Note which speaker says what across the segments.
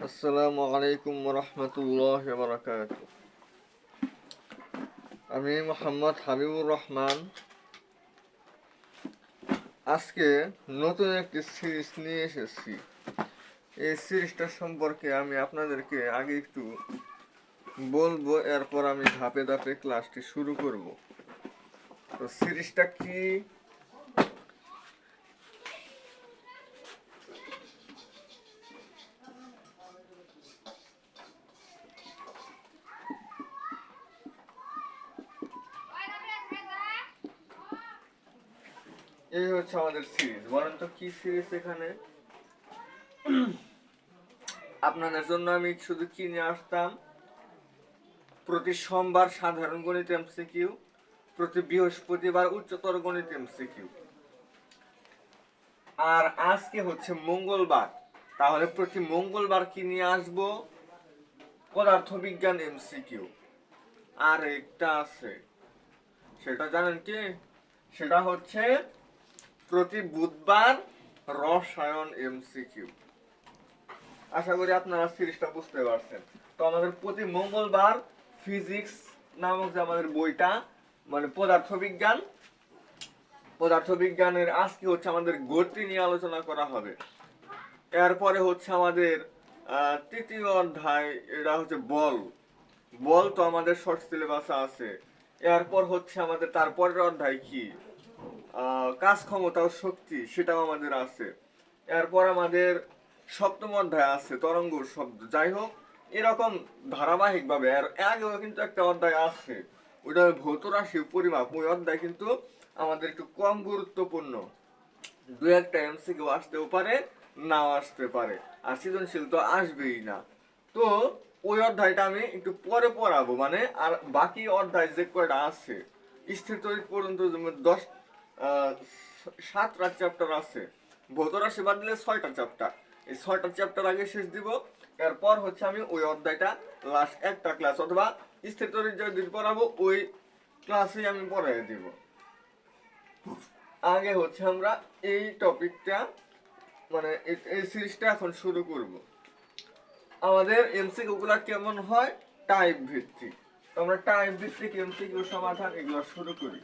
Speaker 1: আসসালামু আলাইকুম রহমতুল্লাহ বারাকাত। আমি মোহাম্মদ হাবিবুর রহমান। আজকে নতুন একটি সিরিজ নিয়ে এসেছি। এই সিরিজটা সম্পর্কে আমি আপনাদেরকে আগে একটু বলবো, এরপর আমি ধাপে ধাপে ক্লাসটি শুরু করব। তো সিরিজটা কি? এই হচ্ছে আমাদের সিরিজ। বলেন তো কি সিরিজ এখানে? আপনাদের জন্য আমি শুধু কি নিয়ে আসতাম? প্রতি সোমবার সাধারণ গণিত এমসিকিউ, প্রতি বৃহস্পতিবার উচ্চতর গণিত এমসিকিউ, আর আজকে হচ্ছে মঙ্গলবার। তাহলে প্রতি মঙ্গলবার কি নিয়ে আসবো? পদার্থবিজ্ঞান এমসিকিউ। আর একটা আছে, সেটা জানেন কি? সেটা হচ্ছে প্রতি বুধবার রসায়ন এমসিকিউ। আশা করি আপনারা সিরিজটা বুঝতে পারছেন। তো আমাদের প্রতি মঙ্গলবার ফিজিক্স নামক যে আমাদের বইটা, মানে পদার্থবিজ্ঞানের আজকে হচ্ছে আমাদের গতি নিয়ে আলোচনা করা হবে। এরপরে হচ্ছে আমাদের তৃতীয় অধ্যায়, এটা হচ্ছে বল। বল তো আমাদের শর্ট সিলেবাসে আছে। এরপর হচ্ছে আমাদের তারপরের অধ্যায় কি, কাজ ক্ষমতা ও শক্তি, সেটাও আমাদের আছে। এরপর আমাদের সপ্তম অধ্যায় আছে তরঙ্গ শব্দ। যাই হোক, এরকম ধারাবাহিক ভাবে আর আগেও কিন্তু একটা অধ্যায় আছে, ওটা ভৌত রাশি পরিমাপ। ওই অধ্যায় কিন্তু আমাদের একটু কম গুরুত্বপূর্ণ। দু একটা এমসিকিউ আসতেও পারে, নাও আসতে পারে, আর সৃজনশীল তো আসবেই না। তো ওই অধ্যায়টা আমি একটু পরে পড়াবো, মানে আর বাকি অধ্যায় যে কয়টা আছে স্থির তড়িৎ পর্যন্ত 7টা চ্যাপ্টার আছে। ভৌত রাশি বাদ দিলে 6টা চ্যাপ্টার। এই 6টা চ্যাপ্টার আগে শেষ দিব। এরপর হচ্ছে আমি ওই অধ্যায়টা লাস্ট একটা ক্লাস অথবা স্থির তড়িৎ যেদিন পড়াবো ওই ক্লাসেই আমি পড়াই দিব। আগে হচ্ছে আমরা এই টপিকটা, মানে এই সিরিজটা এখন শুরু করব। আমাদের এমসিকিউ গুলা কেমন হয়? টাইপ ভিত্তিক। তো আমরা টাইপ ভিত্তিক এমসিকিউ সমাধান এগুলো শুরু করি।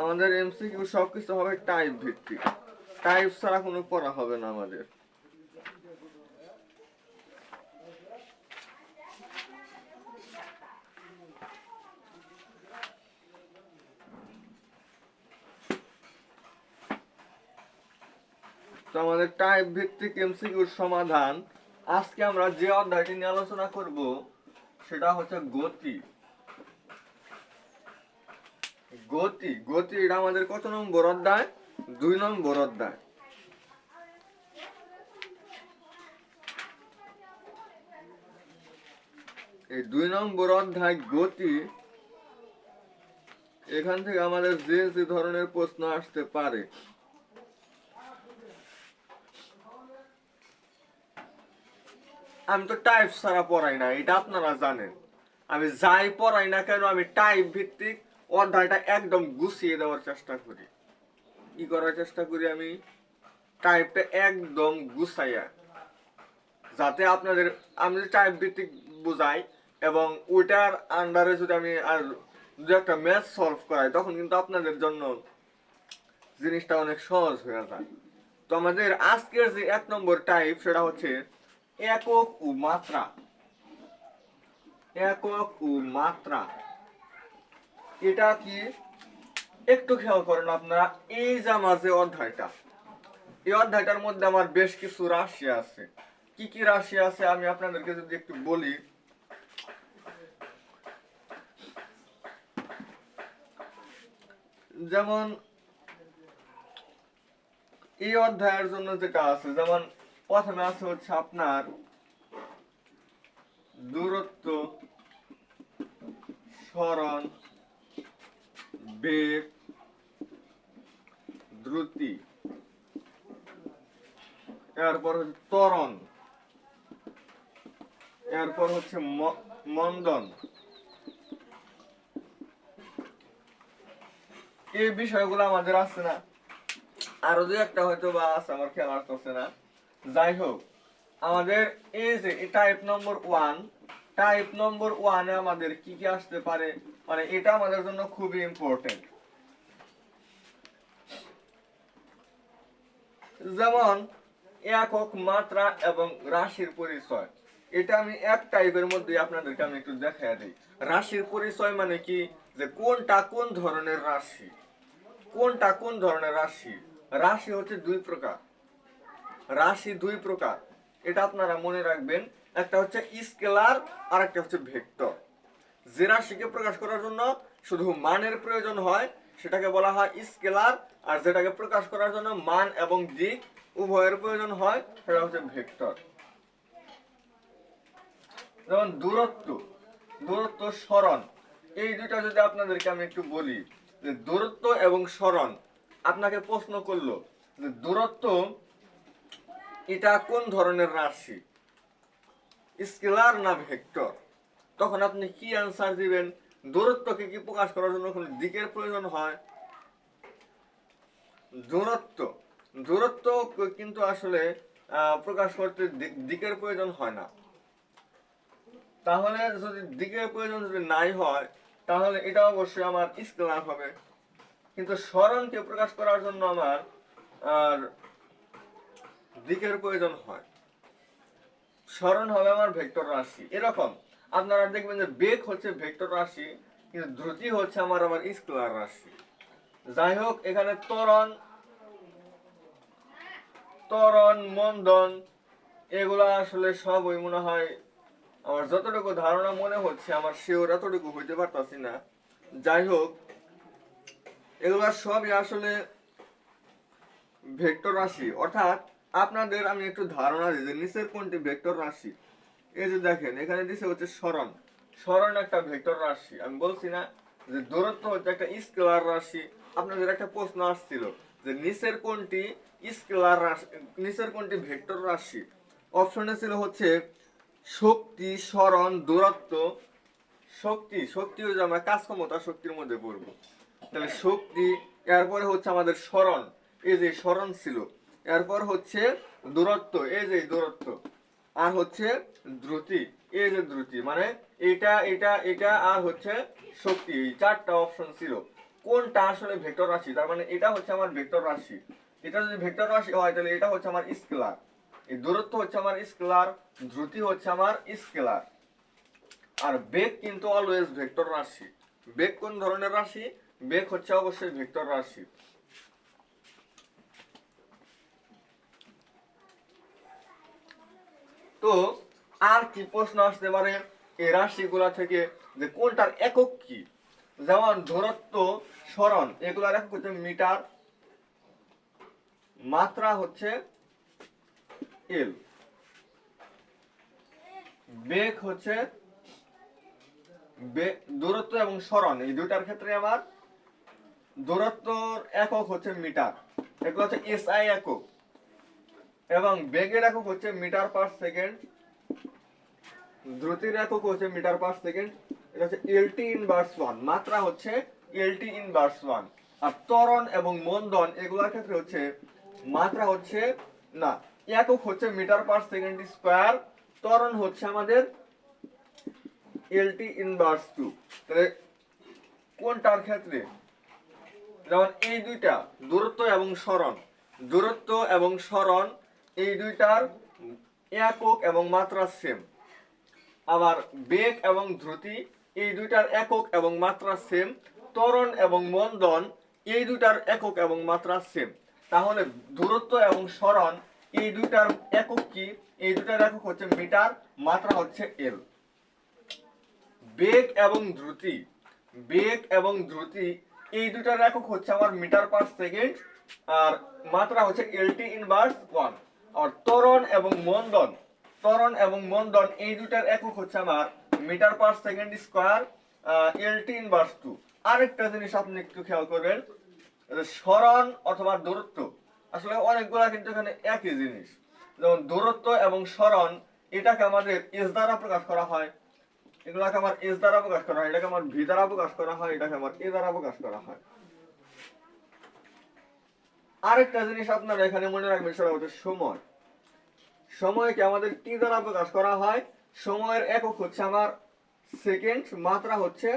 Speaker 1: আমাদের এমসিকিউ সবকিছু হবে টাইপ ভিত্তিক। টাইপ ছাড়া কোনো পড়া হবে না আমাদের। তো আমাদের টাইপ ভিত্তিক এমসিকিউর সমাধান, আজকে আমরা যে অধ্যায়টি নিয়ে আলোচনা করব সেটা হচ্ছে গতি। গতি গতি এটা আমাদের কত নম্বর অধ্যায়? 2 নম্বর অধ্যায়। এই 2 নম্বর অধ্যায় গতি। এখান থেকে আমাদের যে যে ধরনের প্রশ্ন আসতে পারে, আমি তো টাইপ ছাড়া পড়াই না, এটা আপনারা জানেন। আমি যাই পড়াই না কেন, আমি টাইপ ভিত্তিক অধ্যায়টা একদম গুছিয়ে দেওয়ার চেষ্টা করি। কি করার চেষ্টা করি? আমি টাইপটা একদম গুছাইয়া, যাতে আপনাদের, আমি যদি টাইপ ভিত্তিক বুঝাই এবং ওইটার আন্ডারে যদি আমি আর দু একটা ম্যাথ সলভ করাই, তখন কিন্তু আপনাদের জন্য জিনিসটা অনেক সহজ হয়ে যায়। তো আমাদের আজকের যে 1 নম্বর টাইপ, সেটা হচ্ছে একক ও মাত্রা। একক ও মাত্রা এটা কি একটু খেয়াল করেন আপনারা। এই যে আমার যে অধ্যায়টা, এই অধ্যায়টার মধ্যে আমার বেশ কিছু রাশি আছে। কি কি রাশি আছে আমি আপনাদেরকে যদি একটু বলি। যেমন এই অধ্যায়ের জন্য যেটা আছে, যেমন প্রথমে আছে হচ্ছে আপনার দূরত্ব, সরণ, বেগ, দ্রুতি, এরপর হচ্ছে ত্বরণ, এরপর হচ্ছে মন্দন। এই বিষয়গুলো আমাদের আছে না? আরো দুই একটা হয়তো বা আছে, আমার খেয়াল আসতেছে না। যাই হোক, আমাদের এই যে টাইপ নম্বর 1, টাইপ নম্বর 1 এ আমাদের কি কি আসতে পারে, মানে এটা আমাদের জন্য খুবই ইম্পর্টেন্ট। যেমন একক, মাত্রা এবং রাশির পরিচয়। এটা আমি এক টাইপের মধ্যে আপনাদেরকে আমি একটু দেখাই দিই। রাশির পরিচয় মানে কি, যে কোনটা কোন ধরনের রাশি, কোনটা কোন ধরনের রাশি। রাশি হচ্ছে দুই প্রকার, রাশি দুই প্রকার, এটা আপনারা মনে রাখবেন। একটা হচ্ছে স্কেলার আর একটা হচ্ছে ভেক্টর। যে রাশিকে প্রকাশ করার জন্য শুধু মানের প্রয়োজন হয় সেটাকে বলা হয় স্কেলার, আর যেটাকে প্রকাশ করার জন্য মান এবং দিক উভয়ের প্রয়োজন হয় সেটা হচ্ছে ভেক্টর। যেমন দূরত্ব, দূরত্ব, সরণ, এই দুইটা যদি আপনাদেরকে আমি একটু বলি, যে দূরত্ব এবং সরণ, আপনাকে প্রশ্ন করলো যে দূরত্ব এটা কোন ধরনের রাশি, স্কেলার না ভেক্টর, তখন আপনি কি অ্যান্সার দিবেন? দূরত্বকে কি প্রকাশ করার জন্য কোনো দিকের প্রয়োজন হয়? দূরত্ব, দূরত্ব কিন্তু আসলে প্রকাশ করতে দিকের প্রয়োজন হয় না। তাহলে যদি দিকের প্রয়োজন যদি নাই হয়, তাহলে এটা অবশ্যই আমার স্কেলার হবে। কিন্তু সরণকে প্রকাশ করার জন্য আমার আর দিকের প্রয়োজন হয়, সরণ হবে আমার ভেক্টর রাশি। এরকম আপনারা দেখবেন যে বেগ হচ্ছে ভেক্টর রাশি, কিন্তু দ্রুতি হচ্ছে আমার আবার স্কেলার রাশি। যাই হোক, এখানে ত্বরণ, ত্বরণ, মন্দন, এগুলা আসলে সবই মনে হয়, আমার যতটুকু ধারণা মনে হচ্ছে, আমার শিওর এতটুকু হইতে পারতাছি না। যাই হোক, এগুলা সবই আসলে ভেক্টর রাশি। অর্থাৎ আপনাদের আমি একটু ধারণা দিই যে নিচের কোনটি ভেক্টর রাশি। এই যে দেখেন, এখানে দিছে হচ্ছে সরণ, সরণ একটা ভেক্টর রাশি। আমি বলছি না যে দূরত্ব হচ্ছে একটা স্কেলার রাশি। আপনাদের একটা প্রশ্ন আসছিল যে নিচের কোনটি স্কেলার রাশি, নিচের কোনটি ভেক্টর রাশি। অপশনে ছিল হচ্ছে শক্তি, সরণ, দূরত্ব। শক্তি, শক্তি হচ্ছে আমরা কাজ ক্ষমতা শক্তির মধ্যে পড়বো, তাহলে শক্তি। এরপরে হচ্ছে আমাদের সরণ, এই যে সরণ ছিল। এরপর হচ্ছে দূরত্ব, এই যে দূরত্ব। আর হচ্ছে দ্রুতি, এই যে দ্রুতি, মানে এটা এটা এটা আর হচ্ছে শক্তি। এই চারটা অপশন ছিল। কোনটা আসলে ভেক্টর রাশি, তার মানে এটা হচ্ছে আমার ভেক্টর রাশি। এটা যদি ভেক্টর রাশি হয় তাহলে এটা হচ্ছে আমার স্কেলার, এই দূরত্ব হচ্ছে আমার স্কেলার, দ্রুতি হচ্ছে আমার স্কেলার। আর বেগ কিন্তু অলওয়েজ ভেক্টর রাশি। বেগ কোন ধরনের রাশি? বেগ হচ্ছে অবশ্যই ভেক্টর রাশি। তো আর কি প্রশ্ন আসতে পারে এই রাশিগুলা থেকে, যে কোনটার একক কি? যেমন দূরত্ব, সরণ, এগুলার একক হচ্ছে মিটার, মাত্রা হচ্ছে এল, বেগ হচ্ছে দূরত্ব এবং সরণ এই দুইটার ক্ষেত্রে আমার দূরত্বর একক হচ্ছে মিটার, এগুলো হচ্ছে এসআই একক, এবং বেগের একক হচ্ছে মিটার পার সেকেন্ড, দ্রুতির একক হচ্ছে মিটার পার সেকেন্ড, এটা হচ্ছে এলটি ইনভার্স 1, মাত্রা হচ্ছে এলটি ইনভার্স 1। আর ত্বরণ এবং মন্দন এগুলোর ক্ষেত্রে হচ্ছে মাত্রা হচ্ছে না, একক হচ্ছে মিটার পার সেকেন্ড স্কয়ার, ত্বরণ হচ্ছে আমাদের এলটি ইনভার্স 2। তাহলে কোনটার ক্ষেত্রে, যেমন এই দুইটা দূরত্ব এবং সরণ, দূরত্ব এবং সরণ এই দুইটার একক এবং মাত্রা সেম। আবার বেগ এবং দ্রুতি এই দুইটার একক এবং মাত্রা সেম। ত্বরণ এবং মন্দন এই দুইটার একক এবং মাত্রা সেম। তাহলে দূরত্ব এবং সরণ এই দুইটার একক কি? এই দুইটার একক হচ্ছে মিটার, মাত্রা হচ্ছে এল। বেগ এবং দ্রুতি, বেগ এবং দ্রুতি এই দুটার একক হচ্ছে আমার মিটার পার সেকেন্ড, আর মাত্রা হচ্ছে এলটি ইনভার্স 1। আর ত্বরণ এবং মন্দন, ত্বরণ এবং মন্দন এই দুটার একক হচ্ছে আমার meter per second square, LT inverse 2। আরেকটা জিনিস আপনি একটু খেয়াল করবেন, সরণ অথবা দূরত্ব আসলে অনেকগুলা কিন্তু এখানে একই জিনিস। যেমন দূরত্ব এবং সরণ এটাকে আমাদের এস দ্বারা প্রকাশ করা হয়, এগুলাকে আমার এস দ্বারা প্রকাশ করা হয়, এটাকে আমার ভি দ্বারা প্রকাশ করা হয়, এটাকে আমার এ দ্বারা প্রকাশ করা হয়। আরেকটা জিনিস আপনারা এখানে মনে রাখবেন, সেটা হচ্ছে সময়। সময়কে আমাদের টি দ্বারা প্রকাশ করা হয়। সময়ের একক হচ্ছে আমার সেকেন্ড, মাত্রা হচ্ছে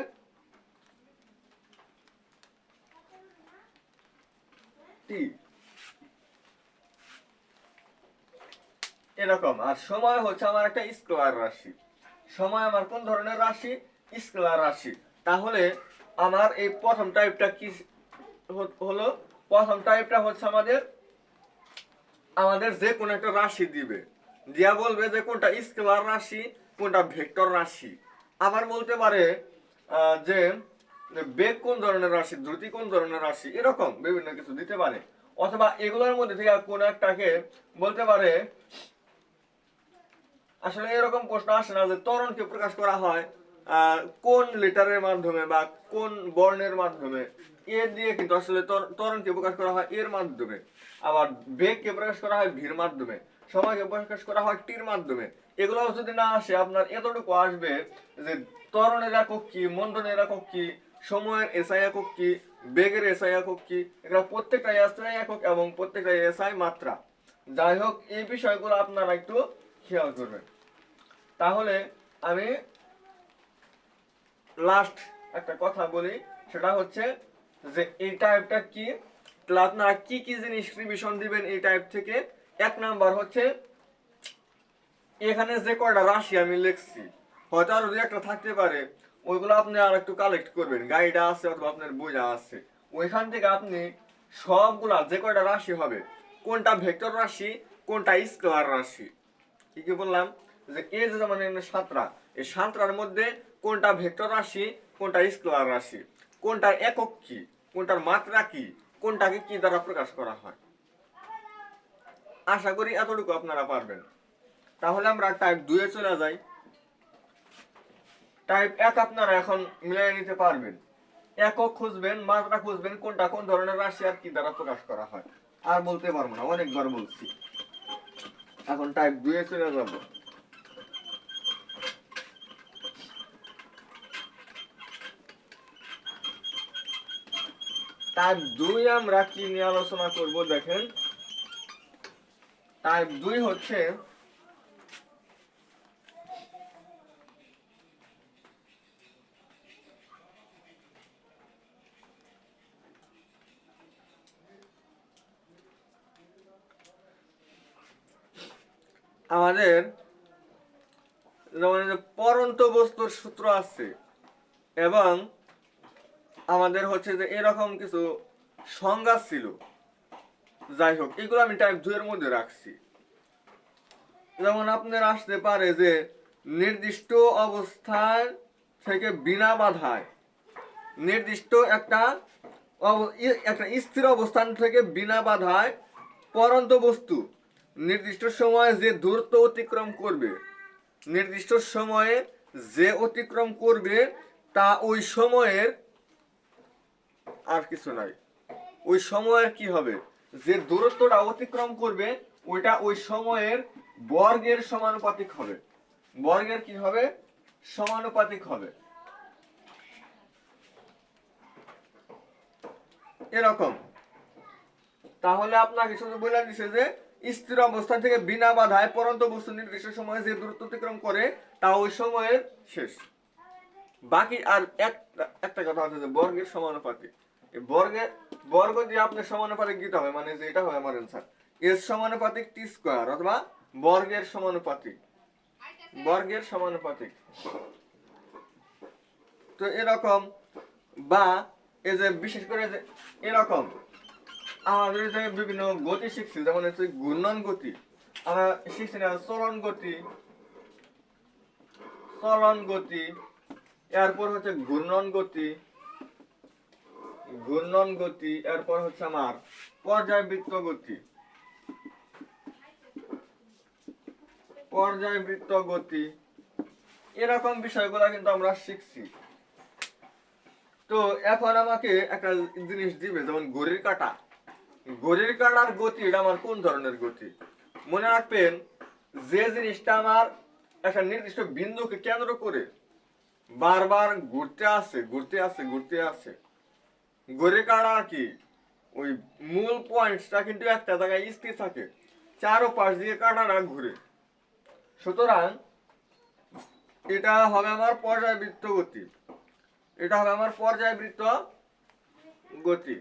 Speaker 1: টি, এরকম। আর সময় হচ্ছে আমার একটা স্কয়ার রাশি। সময় আমার কোন ধরনের রাশি? স্কয়ার রাশি। তাহলে আমার এই প্রথম টাইপটা কি হলো? প্রথম টাইপটা হচ্ছে আমাদের যে কোনো একটা রাশি দিবে, দিয়া বলবে যে কোনটা স্কেলার রাশি, কোনটা ভেক্টর রাশি। আবার বলতে পারে যে বেগ কোন ধরনের রাশি, দ্রুতি কোন ধরনের রাশি, এরকম বিভিন্ন কিছু দিতে পারে। অথবা এগুলোর মধ্যে থেকে কোন একটাকে বলতে পারে, আসলে এরকম প্রশ্ন আসে না যে ত্বরণকে প্রকাশ করা হয় কোন লেটারের মাধ্যমে বা কোন বর্ণের মাধ্যমে। এ দিয়ে কিন্তু আসলে ত্বরণকে প্রকাশ করা হয় এর মাধ্যমে। আবার বেগকে প্রকাশ করা হয় ভির মাধ্যমে, সময়কে প্রকাশ করা হয় টির মাধ্যমে। এগুলো যদি না আসে, আপনার এতটুকু আসবে যে ত্বরণের একক কি, মন্দনের একক কি, সময়ের এসআই একক কি, বেগের এসআই একক কি। এগুলো প্রত্যেকটা এসআই একক এবং প্রত্যেকটা এসআই মাত্রা। যাই হোক, এই বিষয়গুলো আপনারা একটু খেয়াল করবেন। তাহলে আমি লাস্ট একটা কথা বলি, সেটা হচ্ছে যে এই টাইপটা কি, আপনারা কি কি জিনিস রিভিশন দিবেন এই টাইপ থেকে। এক নাম্বার হচ্ছে এখানে যে কয়টা রাশি আমি লিখছি, হয়তো আরো দুই একটা থাকতে পারে, ওইগুলো আপনি আর একটু কালেক্ট করবেন, গাইডা আছে অথবা আপনার বইটা আছে, ওইখান থেকে আপনি সবগুলা যে কয়টা রাশি হবে, কোনটা ভেক্টর রাশি, কোনটা স্কেলার রাশি। কি কি বললাম? যে এই যে মানে সাতটা, এই সাতটার মধ্যে কোনটা ভেক্টর রাশি, কোনটা স্কেলার রাশি, কোনটার একক কি, কোনটার মাত্রা কি, কোনটাকে কি দ্বারা প্রকাশ করা হয়। আশা করি এতটুকু আপনারা পারবেন। তাহলে আমরা টাইপ 2 এ চলে যাই। টাইপ 1 আপনারা এখন মিলিয়ে নিতে পারবেন। একক খুঁজবেন, মাত্রা খুঁজবেন, কোনটা কোন ধরনের রাশি আর কি দ্বারা প্রকাশ করা হয়। আর বলতে পারবো না, অনেকবার বলছি। এখন টাইপ 2 এ চলে যাব। টাইপ 2 আমরা কি নিয়ে আলোচনা করব দেখেন। টাইপ 2 হচ্ছে আমাদের যেমন পরন্ত বস্তুর সূত্র আছে, এবং আমাদের হচ্ছে যে এরকম কিছু সংজ্ঞা ছিল। যাই হোক, এগুলো আমি টাইপ 2 এর মধ্যে রাখছি। যেমন আপনার আসতে পারে যে নির্দিষ্ট অবস্থান থেকে বিনা বাধায়, নির্দিষ্ট একটা স্থির অবস্থান থেকে বিনা বাধায় পরন্ত বস্তু নির্দিষ্ট সময়ে যে দূরত্ব অতিক্রম করবে, নির্দিষ্ট সময়ে যে অতিক্রম করবে তা ওই সময়ের, আর কিছু নাই, ওই সময়ের কি হবে, যে দূরত্বটা অতিক্রম করবে ওইটা ওই সময়ের বর্গের সমানুপাতিক হবে। বর্গের কি হবে? সমানুপাতিক হবে। এরকম। তাহলে আপনাকে শুধু বলে দিছে যে স্থির অবস্থান থেকে বিনা বাধায় পরন্ত বস্তু নির্দিষ্ট সময়ে যে দূরত্ব অতিক্রম করে তা ওই সময়ের শেষ। বাকি আর একটা কথা হচ্ছে যে বর্গের সমানুপাতিক। এই বর্গ দিয়ে আপনার সমানুপাতিক দিতে হবে, মানে যে এটা হয় আমার অ্যান্সার এস সমানুপাতিক টি স্কয়ার, অথবা বর্গের সমানুপাতিক, বর্গের সমানুপাতিক। তো এরকম, বা এই যে বিশেষ করে যে এরকম আমাদের যে বিভিন্ন গতি শিখছি, যেমন হচ্ছে ঘূর্ণন গতি, আমরা শিখছি না চলন গতি, চলন গতি, এরপর হচ্ছে ঘূর্ণন গতি, ঘূর্ণন গতি, এরপর হচ্ছে আমার পর্যায়বৃত্ত গতি, পর্যায়বৃত্ত গতি, এরকম বিষয়গুলো কিন্তু আমরা শিখছি। তো এখন আমাকে একটা জিনিস দিবে, যেমন ঘড়ির কাঁটা। ঘড়ির কাঁটার গতি, এটা আমার কোন ধরনের গতি? মনে রাখবেন, যে জিনিসটা আমার একটা নির্দিষ্ট বিন্দুকে কেন্দ্র করে বারবার ঘুরতে আসে, ঘুরতে আসে, ঘুরতে আসে, ঘড়ির কাঁটা কি ওই মূল পয়েন্টটা কিন্তু একটা জায়গায় স্থির থাকে, চারপাশ দিয়ে কাঁটাটা ঘুরে। সুতরাং এটা হবে আমার পর্যায়বৃত্ত গতি, এটা হবে আমার পর্যায়বৃত্ত গতি।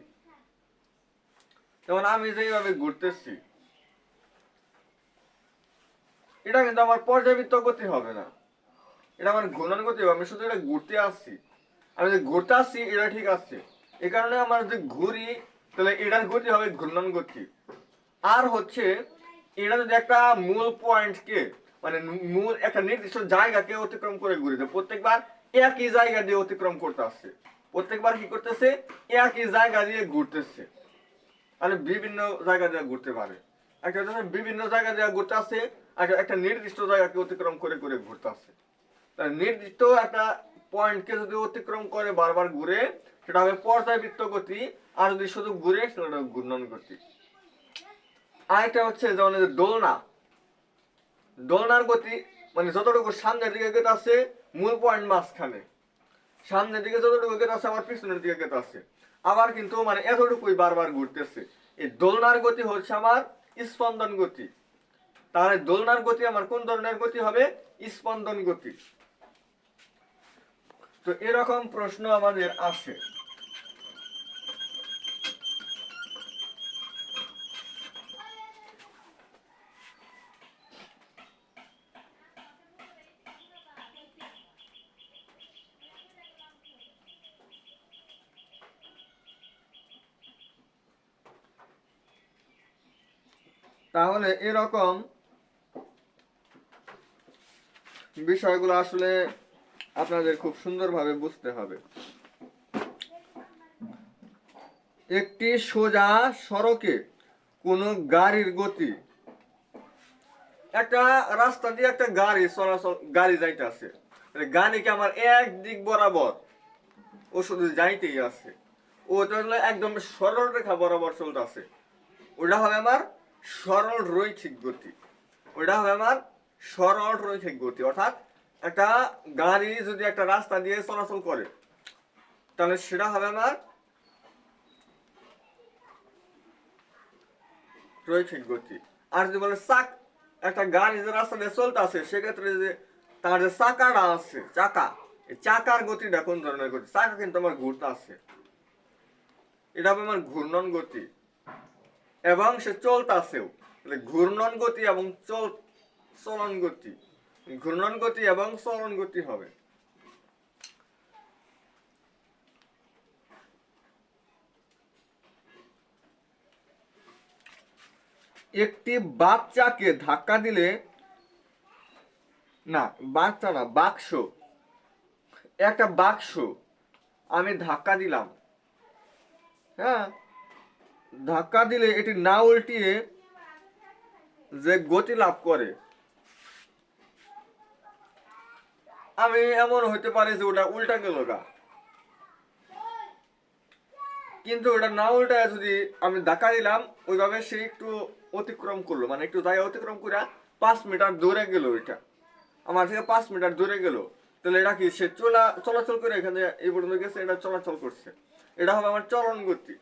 Speaker 1: যেমন আমি যেভাবে ঘুরতেছি, এটা কিন্তু আমার পর্যায়বৃত্ত গতি হবে না, এটা আমার ঘূর্ণন গতি হবে। আমি শুধু এটা ঘুরতে আসছি, আমি যে ঘুরতে আসছি এটা ঠিক আছে, এই কারণে আমার যে ঘুরি তাহলে এটার গতি হবে ঘূর্ণন গতি। আর হচ্ছে এটা যদি একটা মূল পয়েন্টকে মানে মূল একটা নির্দিষ্ট জায়গাকে অতিক্রম করে ঘুরে যায়, প্রত্যেকবার একই জায়গা দিয়ে অতিক্রম করতে আসছে, প্রত্যেকবার কি করতেছে একই জায়গা দিয়ে ঘুরতেছে, মানে বিভিন্ন জায়গা দিয়ে ঘুরতে পারে। একটা বিভিন্ন জায়গা দিয়ে ঘুরতে আসছে, একটা নির্দিষ্ট জায়গাকে অতিক্রম করে করে ঘুরতে আসছে। নির্দিষ্ট একটা পয়েন্টকে যদি অতিক্রম করে বারবার ঘুরে সেটা হবে পর্যায়বৃত্ত গতি, আর যদি শুধু ঘুরে সেটা ঘূর্ণন গতি। আরেকটা হচ্ছে যেমন দোলনা, দোলনার গতি মানে যতটুকু সামনের দিকে গেতে আছে মূল পয়েন্ট মাঝখানে, সামনের দিকে যতটুকু গেতে আছে আবার পিছনের দিকে গেতে আছে, আবার কিন্তু মানে এতটুকুই বারবার ঘুরতেছে। এই দোলনার গতি হচ্ছে আমার স্পন্দন গতি। তাহলে দোলনার গতি আমার কোন ধরনের গতি হবে? স্পন্দন গতি। তো এরকম প্রশ্ন আমাদের আসে। তাহলে এরকম বিষয়গুলো আসলে আপনাদের খুব সুন্দরভাবে বুঝতে হবে। একটি সোজা সড়কে কোনো গাড়ির গতি, একটা রাস্তা দিয়ে একটা গাড়ি চলাচল, গাড়ি যাইতে আছে, গাড়িকে আমার এক দিক বরাবর ও শুধু যাইতেই আছে, ওটা হলো একদম সরল রেখা বরাবর চলতে আছে, ওটা হবে আমার সরল রৈখিক গতি। ওটা হবে আমার সরল রৈখিক গতি। অর্থাৎ একটা গাড়ি যদি একটা রাস্তা দিয়ে চলাচল করে তাহলে সেটা হবে আমার রৈখিক গতি। আর যদি বলে চাক, একটা গাড়ি যে রাস্তা দিয়ে চলতে আছে সেক্ষেত্রে যে তার যে চাকাটা আছে, চাকা, এই চাকার গতিটা কোন ধরনের গতি? চাকা কিন্তু আমার ঘুরতে আছে, এটা হবে আমার ঘূর্ণন গতি। এবং সে চলতেছেও, ঘূর্ণন গতি এবং চলন গতি, ঘূর্ণন গতি এবং চলন গতি হবে। একটি বাচ্চাকে ধাক্কা দিলে, না বাচ্চা না, বাক্স, একটা বাক্স আমি ধাক্কা দিলাম, হ্যাঁ, ধাক্কা দিলে এটি না উল্টিয়ে যে গতি লাভ করে, আমি এমন হইতে পারে যে ওটা উল্টা গেল গা, কিন্তু ওটা না উল্টায় যদি আমি ধাক্কা দিলাম ওইভাবে সে একটু অতিক্রম করলো, মানে একটু জায়গা অতিক্রম করে 5 মিটার দূরে গেল, ওইটা আমার থেকে 5 মিটার দূরে গেল, তাহলে এটা কি সে চলাচল করে এখানে এই পর্যন্ত গেছে, এটা চলাচল করছে, এটা হবে আমার চলন গতি।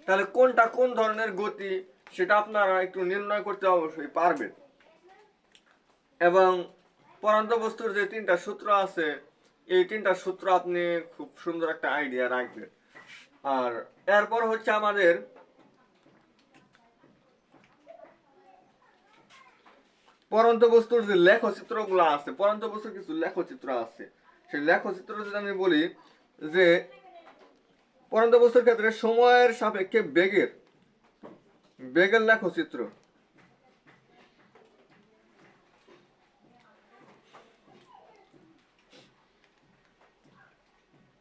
Speaker 1: তাহলে কোনটা কোন ধরনের গতি সেটা আপনারা একটু নির্ণয় করতে অবশ্যই পারবেন। এবং পরন্ত বস্তুর যে 3টা সূত্র আছে, এই 3টা সূত্র আপনি খুব সুন্দর একটা আইডিয়া রাখবেন। আর এরপর হচ্ছে আমাদের পরন্ত বস্তুর যে লেখচিত্রগুলো আছে, পরন্ত বস্তুর কিছু লেখচিত্র আছে, সেই লেখচিত্র যদি আমি বলি যে পরন্ত বস্তুর ক্ষেত্রে সময়ের সাপেক্ষে বেগের লেখচিত্র।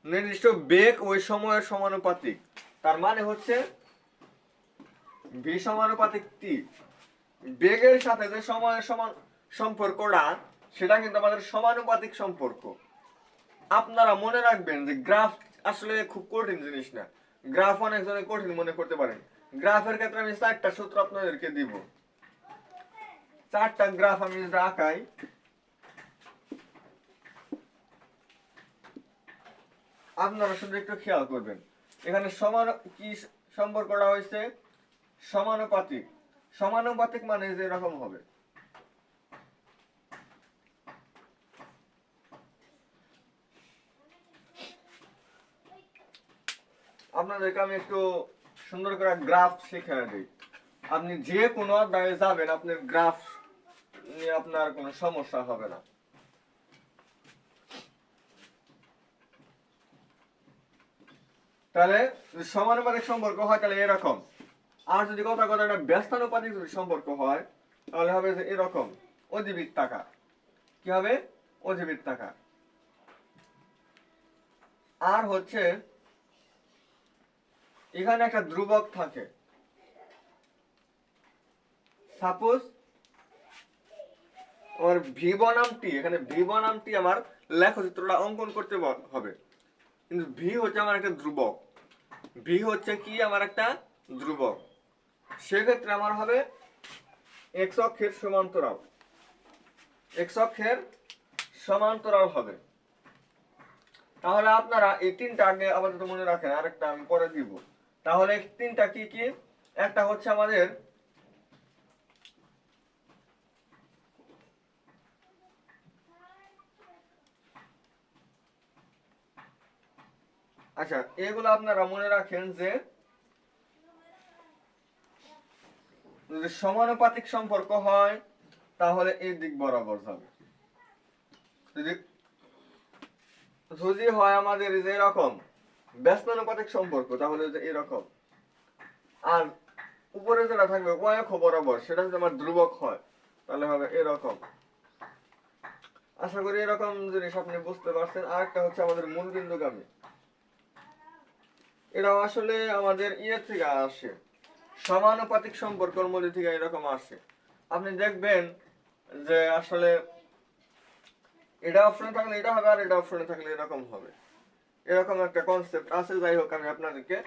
Speaker 1: নির্দিষ্ট বেগ ওই সময়ের সমানুপাতিক, তার মানে হচ্ছে ভি সমানুপাতিক টি, বেগের সাথে যে সময়ের সমান সম্পর্কটা সেটা কিন্তু আমাদের সমানুপাতিক সম্পর্ক। আপনারা মনে রাখবেন যে গ্রাফ আসলে খুব কঠিন জিনিস না, গ্রাফ অনেকজনে কঠিন মনে করতে পারেন। গ্রাফের ক্ষেত্রে আমি 4টা সূত্র আপনাদেরকে দিব, 4টা গ্রাফ আমি যদি আঁকাই, আপনারা শুধু একটু খেয়াল করবেন। এখানে সমান কি সম্পর্কটা হয়েছে? সমানুপাতিক। সমানুপাতিক মানে যে এরকম হবে। আপনাদেরকে আমি একটু সুন্দর করে গ্রাফ শিখিয়ে দিই। আপনি যে কোনো অধ্যায়ে যাবেন, আপনার গ্রাফ নিয়ে আপনার কোনো সমস্যা হবে না। তাহলে সমানুপাতিক সম্পর্ক হয় তাহলে এরকম। আর যদি কথা একটা ব্যস্তানুপাতিক যদি সম্পর্ক হয় তাহলে হবে যে এরকম, অধিবৃত্তাকার। কি হবে? অধিবৃত্তাকার। আর হচ্ছে এখানে একটা ধ্রুবক থাকে। সাপোজ আমার ভি বনাম টি, এখানে ভি বনাম টি আমার লেখচিত্রটা অঙ্কন করতে হবে, কিন্তু ভি হচ্ছে আমার একটা ধ্রুবক। ভি হচ্ছে কি? আমার একটা ধ্রুবক। সেক্ষেত্রে আমার হবে এক্স অক্ষের সমান্তরাল। এক্স অক্ষের সমান্তরাল হবে। তাহলে আপনারা এই তিনটা আগে আপাতত মনে রাখেন, আরেকটা আমি পরে দিব। তাহলে তিনটা কি কি? একটা হচ্ছে আমাদের আচ্ছা, এগুলো আপনারা মনে রাখেন যে যদি সমানুপাতিক সম্পর্ক হয় তাহলে এই দিক বরাবর যাবে। যদি যদি হয় আমাদের যে এরকম ব্যস্তানুপাতিক সম্পর্ক তাহলে যে এরকম। আর উপরে যেটা থাকবে ওয়াই অক্ষ বরাবর সেটা যদি আমার ধ্রুবক হয় তাহলে হবে এরকম। আশা করি এরকম জিনিস আপনি বুঝতে পারছেন। আর একটা হচ্ছে আমাদের মূল বিন্দুগামী। এটাও আসলে আমাদের ইয়ে থেকে আসে, সমানুপাতিক সম্পর্কের মধ্যে থেকে এরকম আসে। আপনি দেখবেন যে আসলে এটা অপশনে থাকলে এটা হবে, আর এটা অপশনে থাকলে এরকম হবে। এরকম একটা কনসেপ্ট আছে। যাই হোক, আমি আপনাদেরকে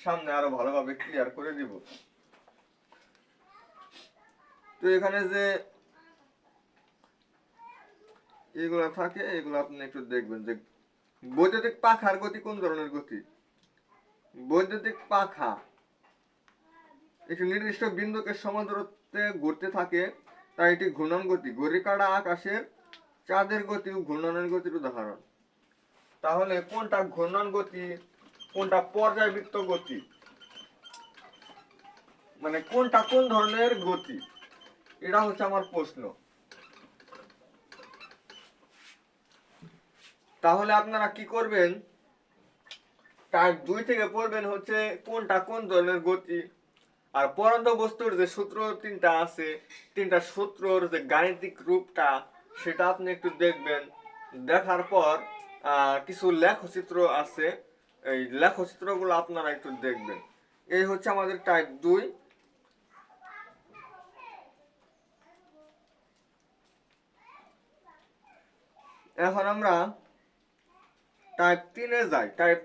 Speaker 1: সামনে আরো ভালোভাবে ক্লিয়ার করে দিব। তো এখানে যে এগুলো থাকে এগুলো আপনি একটু দেখবেন যে বৈদ্যুতিক পাখার গতি কোন ধরনের গতি? বৈদ্যুতিক পাখা একটি নির্দিষ্ট বিন্দুকে সমান্তরালে ঘুরতে থাকে, তাই এটি ঘূর্ণন গতি। ঘড়ি কাটা আকাশের চাঁদের গতি ও ঘূর্ণনের গতির উদাহরণ। তাহলে কোনটা ঘূর্ণন গতি, কোনটা পর্যায়বৃত্ত গতি, মানে কোনটা কোন ধরনের গতি, এটা হচ্ছে আমার প্রশ্ন। তাহলে আপনারা কি করবেন? টাইপ 2 থেকে পড়বেন হচ্ছে কোনটা কোন ধরনের গতি। আর পরন্ত বস্তুর যে সূত্র তিনটা আছে, তিনটা সূত্রর যে গাণিতিক রূপটা সেটা আপনি একটু দেখবেন। দেখার পর কিছু লেখচিত্র আছে, এই লেখচিত্রগুলো আপনারা একটু দেখবেন। এই হচ্ছে আমাদের টাইপ 2। এখন আমরা টাইপ 3-এ যাই। টাইপ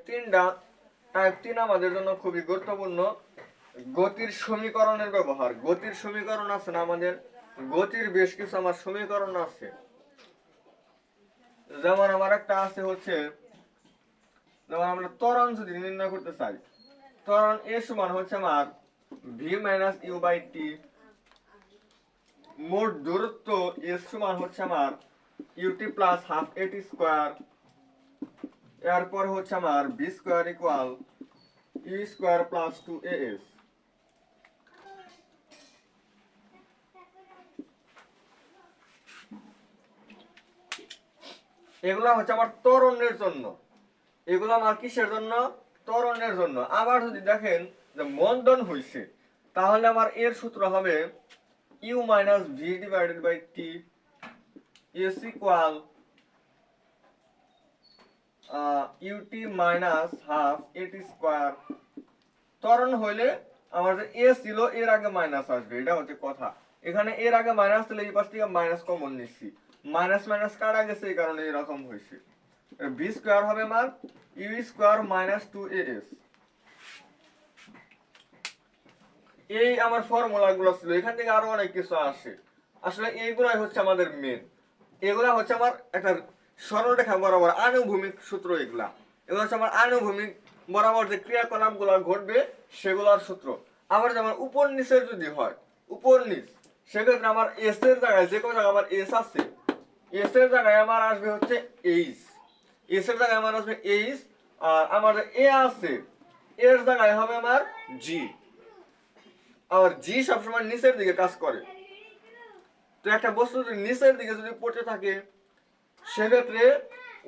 Speaker 1: 3 আমাদের জন্য খুবই গুরুত্বপূর্ণ। গতির সমীকরণের ব্যবহার। গতির সমীকরণ আছে না আমাদের? গতির বেশ কিছু আমার সমীকরণ আছে। যেমন আমার একটা আছে হচ্ছে, যেমন আমরা ত্বরণ যদি নির্ণয় করতে চাই, ত্বরণ এ সমান হচ্ছে আমার v minus u by t. মোট দূরত্ব এস সমান হচ্ছে আমার ut plus half at square. এরপর হচ্ছে আমার v square equal u square plus 2as। এগুলা হচ্ছে আমার ত্বরণের জন্য। এগুলো আমার কিসের জন্য? ত্বরণের জন্য। আবার যদি দেখেন যে মন্দন হইছে তাহলে আমার এর সূত্র হবে u minus v divided by t is equal ut minus half at square. ত্বরণ হইলে আমার যে এ ছিল এর আগে মাইনাস আসবে, এটা হচ্ছে কথা। এখানে এর আগে মাইনাস ছিল, এই পাশ থেকে মাইনাস কমন নিচ্ছি, মাইনাস মাইনাস কাটা গেছে, এই কারণে এরকম হয়েছে। বি স্কোয়ার হবে আমার ইউ স্কোয়ার মাইনাস 2as। এই আমার ফর্মুলা গুলো ছিল, এখান থেকে আরো অনেক কিছু আসে। আসলে এইগুলাই হচ্ছে আমাদের মেন। এগুলা হচ্ছে আমার একটা সরলরেখা বরাবর আনুভূমিক সূত্র। এগুলা হচ্ছে আমার আনুভূমিক বরাবর যে ক্রিয়াকলাপগুলো ঘটবে সেগুলোর সূত্র। আবার যেমন উপর নিচের যদি হয়, উপর নিচ, সেক্ষেত্রে আমার এস এর জায়গায় যে কোনো জায়গায় আমার এস আছে, এস এর জায়গায় আমার আসবে হচ্ছে এইচ, এস এর জায়গায় আমার আসবে এইচ, আর আমার এ আছে এর জায়গায় হবে আমার জি। আবার জি সবসময় নিচের দিকে কাজ করে। তো একটা বস্তু যদি নিচের দিকে যদি পড়তে থাকে সেক্ষেত্রে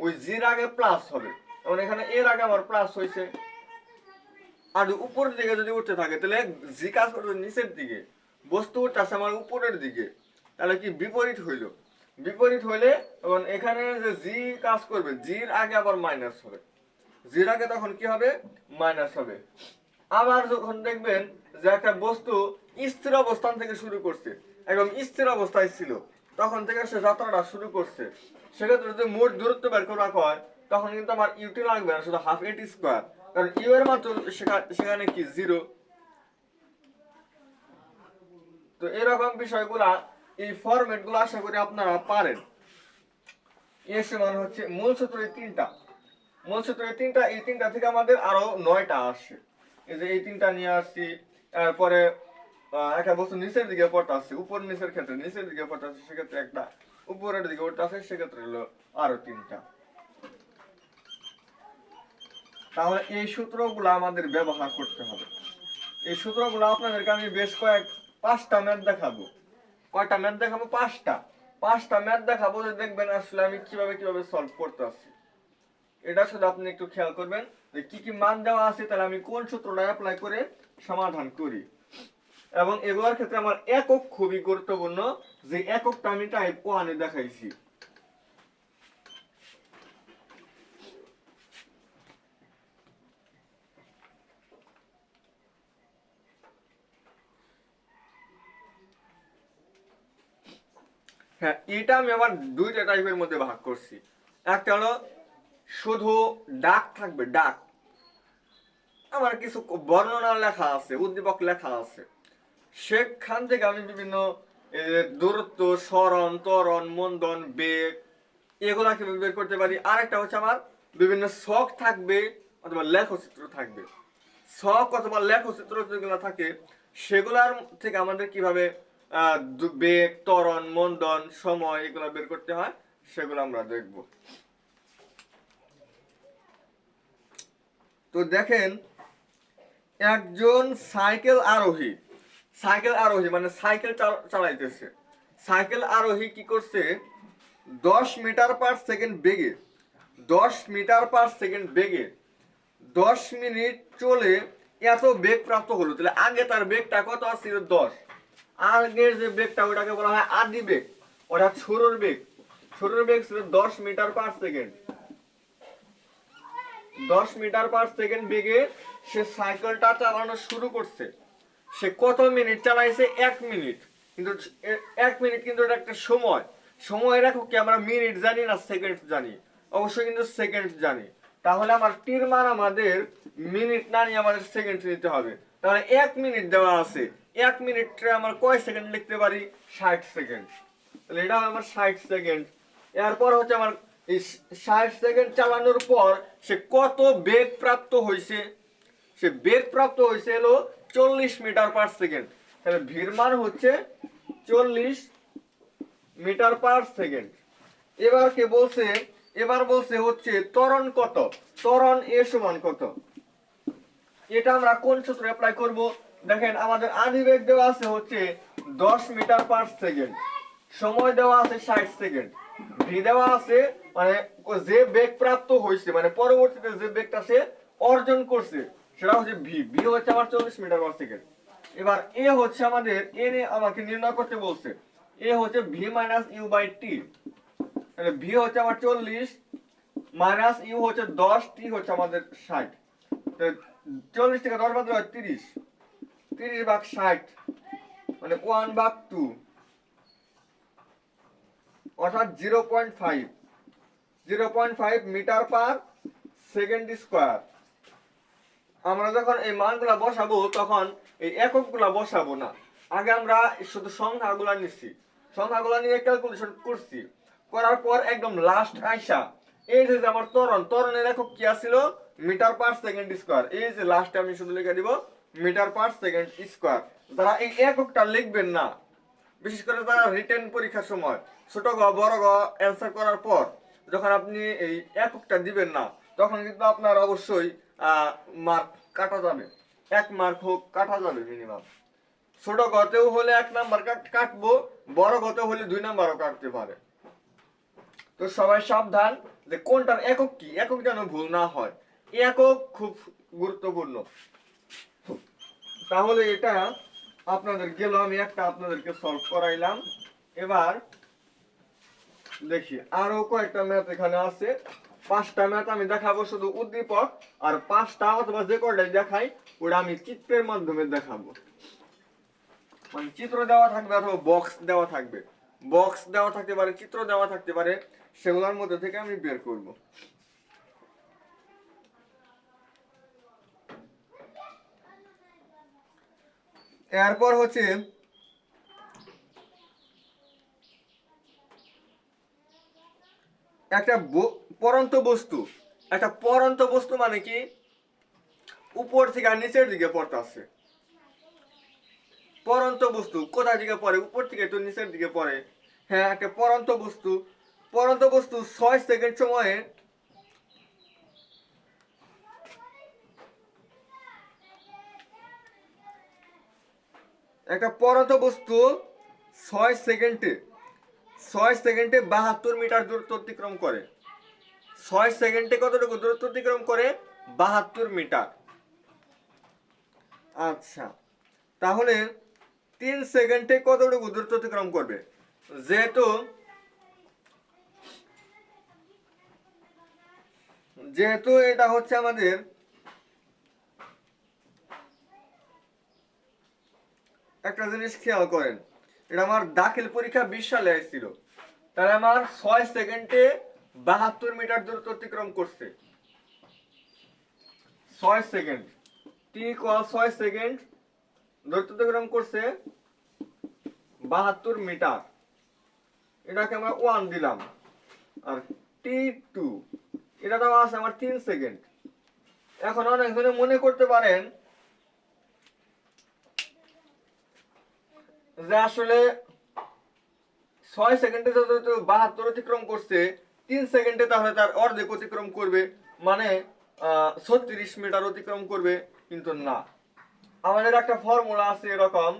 Speaker 1: ওই জির আগে প্লাস হবে, যেমন এখানে এর আগে আমার প্লাস হয়েছে। আর উপরের দিকে যদি উঠতে থাকে তাহলে জি কাজ করবে নিচের দিকে, বস্তু উঠতেছে আমার উপরের দিকে, তাহলে কি বিপরীত হইল। বিপরীত হইলে তখন এখানে যে জি কাজ করবে জির আগে আবার মাইনাস হবে, জির আগে তখন কি হবে মাইনাস হবে। আবার যখন দেখবেন যে একটা বস্তু স্থির অবস্থান থেকে শুরু করছে, একদম স্থির অবস্থায় ছিল, তখন থেকে সে যাত্রাটা শুরু করছে, সেক্ষেত্রে যদি মোট দূরত্ব বের করা হয় তখন কিন্তু আমার ইউটি লাগবে না, শুধু হাফ এটি স্কোয়ার, কারণ ইউ এর মাত্র সেখানে কি জিরো। তো এরকম বিষয়গুলা এই ফরম্যাট গুলো আশা করি আপনারা পারেন। এর সমান হচ্ছে মূল সূত্র এই তিনটা, মূল সূত্র এই তিনটা, এই তিনটা থেকে আমাদের আরো 9টা আসে। এই যে এই তিনটা নিয়ে আসছি, তারপরে একটা বস্তু নিচের দিকে পড়তে আসছে, উপর নিচের ক্ষেত্রে নিচের দিকে পড়তে আসছে সেক্ষেত্রে একটা, উপরের দিকে উঠতে আসে সেক্ষেত্রে হলো আরো তিনটা। তাহলে এই সূত্রগুলো আমাদের ব্যবহার করতে হবে। এই সূত্রগুলো আপনাদেরকে আমি বেশ 5টা ম্যাথ দেখাবো। কয়টা ম্যাথ দেখাবো? 5টা ম্যাথ দেখাবো, দেখবেন আসলে আমি কিভাবে সলভ করতে আসছি। এটা শুধু আপনি একটু খেয়াল করবেন যে কি কি মান দেওয়া আছে, তাহলে আমি কোন সূত্রটা অ্যাপ্লাই করে সমাধান করি। এবং এগুলোর ক্ষেত্রে আমার একক খুবই গুরুত্বপূর্ণ, যে এককটা আমি টাইপ 1 এ দেখাইছি। হ্যাঁ, এটা আমি আবার 2টা টাইপের মধ্যে ভাগ করছি। একটা হলো শুধু ডাক থাকবে, ডাক, আমার কিছু বর্ণনা লেখা আছে, উদ্দীপক লেখা আছে, সেখান থেকে আমি বিভিন্ন দূরত্ব, সরণ, ত্বরণ, মন্দন, বেগ এগুলা কিভাবে বের করতে পারি। আরেকটা হচ্ছে আমার বিভিন্ন ছক থাকবে অথবা লেখচিত্র থাকবে। ছক অথবা লেখচিত্র যেগুলো থাকে সেগুলার থেকে আমাদের কিভাবে বেগ, ত্বরণ, মন্দন, সময় এগুলো বের করতে হয় সেগুলো আমরা দেখব। তো দেখেন, একজন সাইকেল আরোহী মানে সাইকেল চালাইতেছে, সাইকেল আরোহী কি করছে, 10 মিটার পার সেকেন্ড বেগে, 10 মিটার পার সেকেন্ড বেগে 10 মিনিট চলে এত বেগ প্রাপ্ত হলো। তাহলে আগে তার বেগটা কত ছিল? 10। আগের যে বেগটা ওটাকে বলা হয় আদি বেগ, ওটা শুরুর বেগ, শুরুর বেগ ছিল 10 meter per second. 10 meter per second বেগে সে সাইকেলটা চালানো শুরু করছে। সে কত মিনিট চালাইছে? 1 মিনিট। কিন্তু 1 মিনিট কিন্তু এটা একটা সময়, সময়ের একক কি আমরা মিনিট জানি না সেকেন্ড জানি? অবশ্যই কিন্তু সেকেন্ড জানি। তাহলে আমার টির মান আমাদের মিনিট না নিয়ে আমাদের সেকেন্ড নিতে হবে। তাহলে 1 মিনিট দেওয়া আছে, 1 মিনিটে আমার কয় সেকেন্ড লিখতে পারি? 60 সেকেন্ড। তাহলে এটা আমার 60 সেকেন্ড। এরপর হচ্ছে আমার এই 60 সেকেন্ড চালানোর পর সে কত বেগ প্রাপ্ত হয়েছে? সে বেগ প্রাপ্ত হয়েছে হলো 40 মিটার পার সেকেন্ড। তাহলে ভির মান হচ্ছে 40 মিটার পার সেকেন্ড। এবার কে বলছে, এবার বলছে হচ্ছে ত্বরণ কত, ত্বরণ এ সমান কত। এটা আমরা কোন সূত্র অ্যাপ্লাই করব? দেখেন, আমাদের আদি বেগ দেওয়া আছে হচ্ছে 10 মিটার পার সেকেন্ড, সময় দেওয়া আছে 60 সেকেন্ড, ভি দেওয়া আছে মানে যে বেগ প্রাপ্ত হয়েছে মানে পরবর্তীতে যে বেগটা সে অর্জন করছে সেটা হচ্ছে ভি, ভি হচ্ছে আমার 40 মিটার পার সেকেন্ড। এবার এ হচ্ছে আমাদের, এ আমাকে নির্ণয় করতে বলছে, এ হচ্ছে ভি মাইনাস ইউ বাই টি। তাহলে ভি হচ্ছে আমার 40 মাইনাস ইউ হচ্ছে 10, টি হচ্ছে আমাদের 60। 40 থেকে 10 বাদ দিলে 30, 30 ভাগ 60 মানে 1/2, অর্থাৎ 0.5 মিটার পার সেকেন্ড স্কোয়ার। আমরা যখন এই মানগুলা বসাবো তখন এই এককগুলা বসাবো না, আগে আমরা শুধু সংখ্যাগুলা নিচ্ছি, সংখ্যাগুলা নিয়ে ক্যালকুলেশন করছি, করার পর একদম লাস্ট আইসা এই যে আমার ত্বরণ, ত্বরণের একক কি ছিল? Meter per second square. এই যে লাস্টে আমি শুধু লিখে দিব মিটার পার সেকেন্ড স্কোয়ার। যারা এই এককটা লিখবেন না, বিশেষ করে যারা রিটেন পরীক্ষার সময় ছোট গ বড় গ অ্যান্সার করার পর যখন আপনি এই এককটা দিবেন না, তখন কিন্তু আপনার অবশ্যই মার্ক কাটা যাবে, 1 মার্ক হোক কাটা যাবে মিনিমাম। ছোট গতেও হলে 1 নাম্বার কাটবো, বড় গতেও হলে 2 নাম্বারও কাটতে পারে। তো সবাই সাবধান যে কোনটার একক কি, একক যেন ভুল না হয়, একক খুব গুরুত্বপূর্ণ। তাহলে এটা আপনাদের গেল, আমি একটা আপনাদেরকে সলভ করাইলাম। এবার দেখি আরো কয়েকটা ম্যাথ এখানে আছে। 5টা ম্যাথ আমি দেখাবো শুধু উদ্দীপক, আর 5টা অথবা যে কয়টাই দেখাই ওটা আমি চিত্রের মাধ্যমে দেখাবো। মানে চিত্র দেওয়া থাকবে অথবা বক্স দেওয়া থাকবে, বক্স দেওয়া থাকতে পারে, চিত্র দেওয়া থাকতে পারে, সেগুলোর মধ্যে থেকে আমি বের করব। এরপর হচ্ছে একটা পরন্ত বস্তু। একটা পরন্ত বস্তু মানে কি, উপর থেকে নিচের দিকে পড়তেছে। পরন্ত বস্তু কোথা দিকে পড়ে, উপর থেকে তো নিচের দিকে পড়ে। হ্যাঁ, একটা পরন্ত বস্তু, পরন্ত বস্তু 6 সেকেন্ড সময়ে একটা পরন্ত বস্তু 6 সেকেন্ডে 72 মিটার দূরত্ব অতিক্রম করে। 6 সেকেন্ডে কতটুকু দূরত্ব অতিক্রম করে? 72 মিটার। আচ্ছা, তাহলে 3 সেকেন্ডে কতটুকু দূরত্ব অতিক্রম করবে? যেহেতু এটা হচ্ছে আমাদের একটা জিনিস খেয়াল করেন, এটা আমার দাখিল পরীক্ষা 20 সালে আসছিল। তাহলে আমার 6 সেকেন্ডে 72 মিটার দূরত্ব অতিক্রম করছে। 6 সেকেন্ড, টি ইকুয়াল 6 সেকেন্ড দূরত্ব অতিক্রম করছে 72 মিটার। এটাকে আমরা 1 দিলাম। আর T2 এটা দেওয়া আছে আমার 3 সেকেন্ড। এখন অনেকজনে মনে করতে পারেন যে আসলে 6 সেকেন্ডে যত 72 অতিক্রম করছে, 3 সেকেন্ডে তাহলে তার অর্ধেক অতিক্রম করবে, মানে 36 মিটার অতিক্রম করবে। কিন্তু না, আমাদের একটা ফর্মুলা আছে এরকম,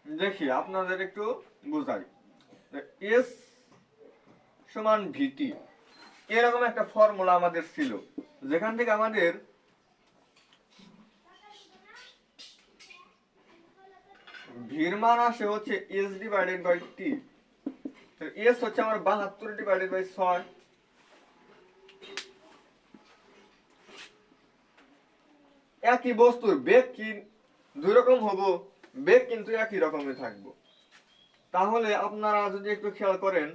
Speaker 1: দেখি আপনাদের একটু বুঝাই। এস সমান ভিটি, এরকম একটা ফর্মুলা আমাদের ছিল, যেখান থেকে আমাদের ভির মান আসে হচ্ছে এস ডিভাইডেড বাই টি। তো এস হচ্ছে আমার 72 ডিভাইডেড বাই 6। একই বস্তুর বেগ কি দুই রকম হবো? বেগ কিন্তু একই রকমের থাকবো। তাহলে আপনারা যদি একটু খেয়াল করেন,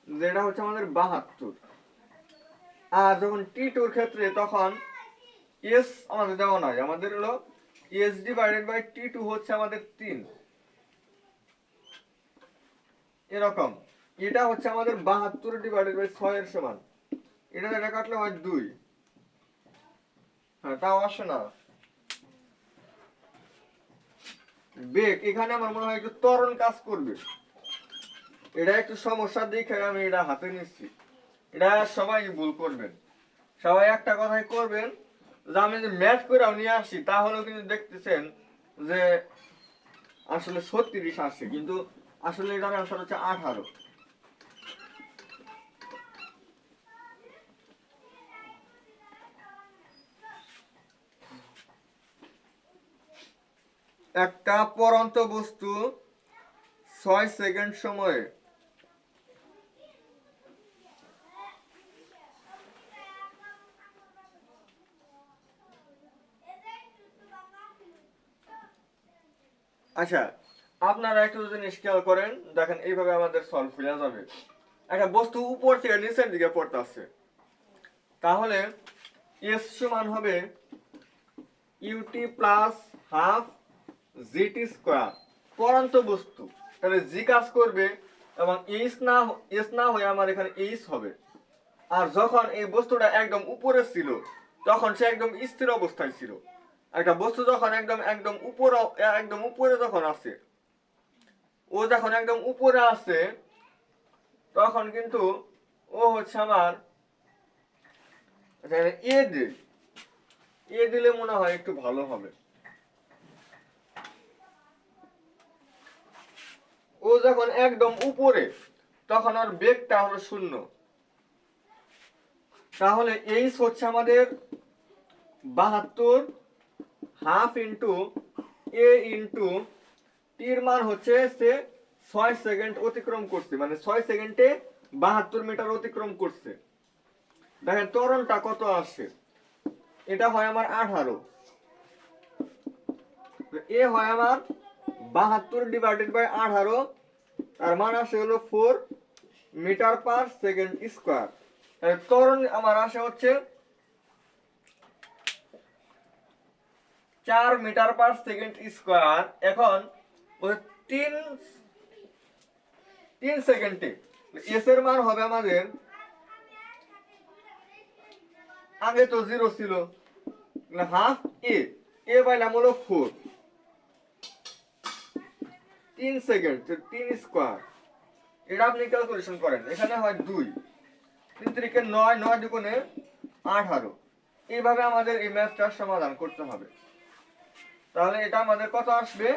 Speaker 1: যেটা হচ্ছে আমাদের 72, আর যখন T2 এর ক্ষেত্রে তখন এস আমাদের দেওয়া নাই, আমাদের হলো এস ডিভাইডেড বাই T2 হচ্ছে আমাদের 3। এরকম এটা হচ্ছে আমাদের 72 ডিভাইডেড বাই 6 এর সমান। এটা কাটলে হয় 2। হ্যাঁ, তাও আসে না। বেগ এখানে আমার মনে হয় একটু ত্বরণ কাজ করবে, এটা একটু সমস্যা দেখে আমি এটা হাতে নিচ্ছি। এটা সবাই ভুল করবেন, সবাই একটা কথাই করবেন যে আমি যে ম্যাথ করেও নিয়ে আসি, তাহলেও কিন্তু দেখতেছেন যে আসলে 36 আসছে, কিন্তু আসলে এটার অ্যান্সার হচ্ছে 18। একটা পরন্ত বস্তু 6 সেকেন্ড সময়ে আচ্ছা, আপনারা একটু জিনিস খেয়াল করেন, দেখেন এইভাবে আমাদের সলভ হয়ে যাবে। একটা বস্তু উপর থেকে নিচের দিকে পড়তেছে, তাহলে এস সমান হবে ut plus half gt square পরন্ত বস্তু, তাহলে জি কাজ করবে এবং এস না হয়ে আমার এখানে এইচ হবে। আর যখন এই বস্তুটা একদম উপরে ছিল তখন সে একদম স্থির অবস্থায় ছিল। একটা বস্তু যখন একদম উপরে যখন আছে, ও যখন একদম উপরে আছে তখন কিন্তু ও হচ্ছে আমার এ দিলে মনে হয় একটু ভালো হবে। ও যখন একদম উপরে তখন আর বেগটা হলো 0। তাহলে এইচ হচ্ছে আমাদের 72 হাফ ইন্টু এ ইন্টু টির মান হচ্ছে সে 6 সেকেন্ড অতিক্রম করছে, মানে 6 সেকেন্ডে 72 মিটার অতিক্রম করছে। দেখেন ত্বরণটা কত আসে, এটা হয় আমার 18, এ হয় আমার 72 ডিভাইডেড বাই 18, তার মান আসে হলো 4 মিটার পার সেকেন্ড স্কোয়ার। তাহলে ত্বরণ আমার আসে হচ্ছে 4 মিটার পার সেকেন্ড স্কোয়ার। এখন তিন 3 সেকেন্ডে এস এর মান হবে আমাদের, আগে তো 0 ছিল, হাফ এ পাইলাম হলো 4, 3 সেকেন্ড 3 স্কোয়ার। এটা আপনি ক্যালকুলেশন করেন, এখানে হয় 2, 3 3 9, 9 দুগুণে 18। এইভাবে আমাদের এই ম্যাথটার সমাধান করতে হবে। তাহলে এটা আমাদের কত আসবে,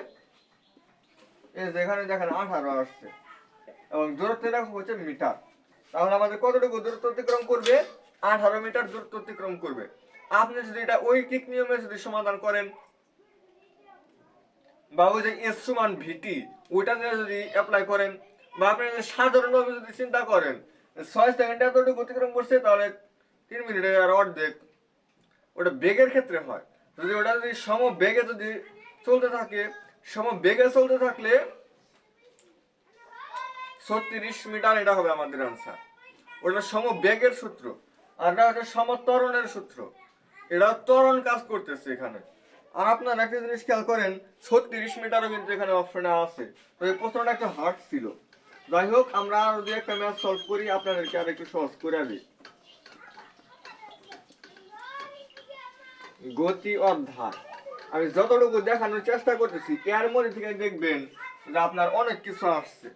Speaker 1: এই যে এখানে দেখেন 18 আসছে এবং দূরত্বটা হচ্ছে মিটার। তাহলে আমাদের কতটুকু দূরত্ব অতিক্রম করবে, 18 মিটার দূরত্ব অতিক্রম করবে। আপনি যদি এটা ঐকিক নিয়মে যদি সমাধান করেন বা ওই যে এস সমান ভিটি ওইটা দিয়ে যদি অ্যাপ্লাই করেন, বা আপনি যদি সাধারণভাবে যদি চিন্তা করেন 6 সেকেন্ডে এতটুকু অতিক্রম করছে, তাহলে 3 মিনিটে আর অর্ধেক। ওটা বেগের ক্ষেত্রে হয়, যদি ওটা যদি সমবেগে যদি চলতে থাকে, সমবেগে চলতে থাকলে 36 মিটার, এটা হবে আমাদের আনসার। ওটা সমবেগের সূত্র, আর এটা হচ্ছে সমত্বরণের সূত্র। এটা ত্বরণ কাজ করতেছে এখানে। আর আপনারা একটা জিনিস খেয়াল করেন, 36 মিটারও কিন্তু এখানে অপশনে আছে। তো এই প্রশ্নটা একটা হার্ড ছিল। যাই হোক, আমরা আর যদি একটা ম্যাথ সলভ করি আপনাদেরকে আর একটু সহজ করে দিই। গতি অধ্যায় আমি যতটুকু দেখানোর চেষ্টা করতেছি, এর মধ্যে থেকে দেখবেন যে আপনার অনেক কিছু আসছে।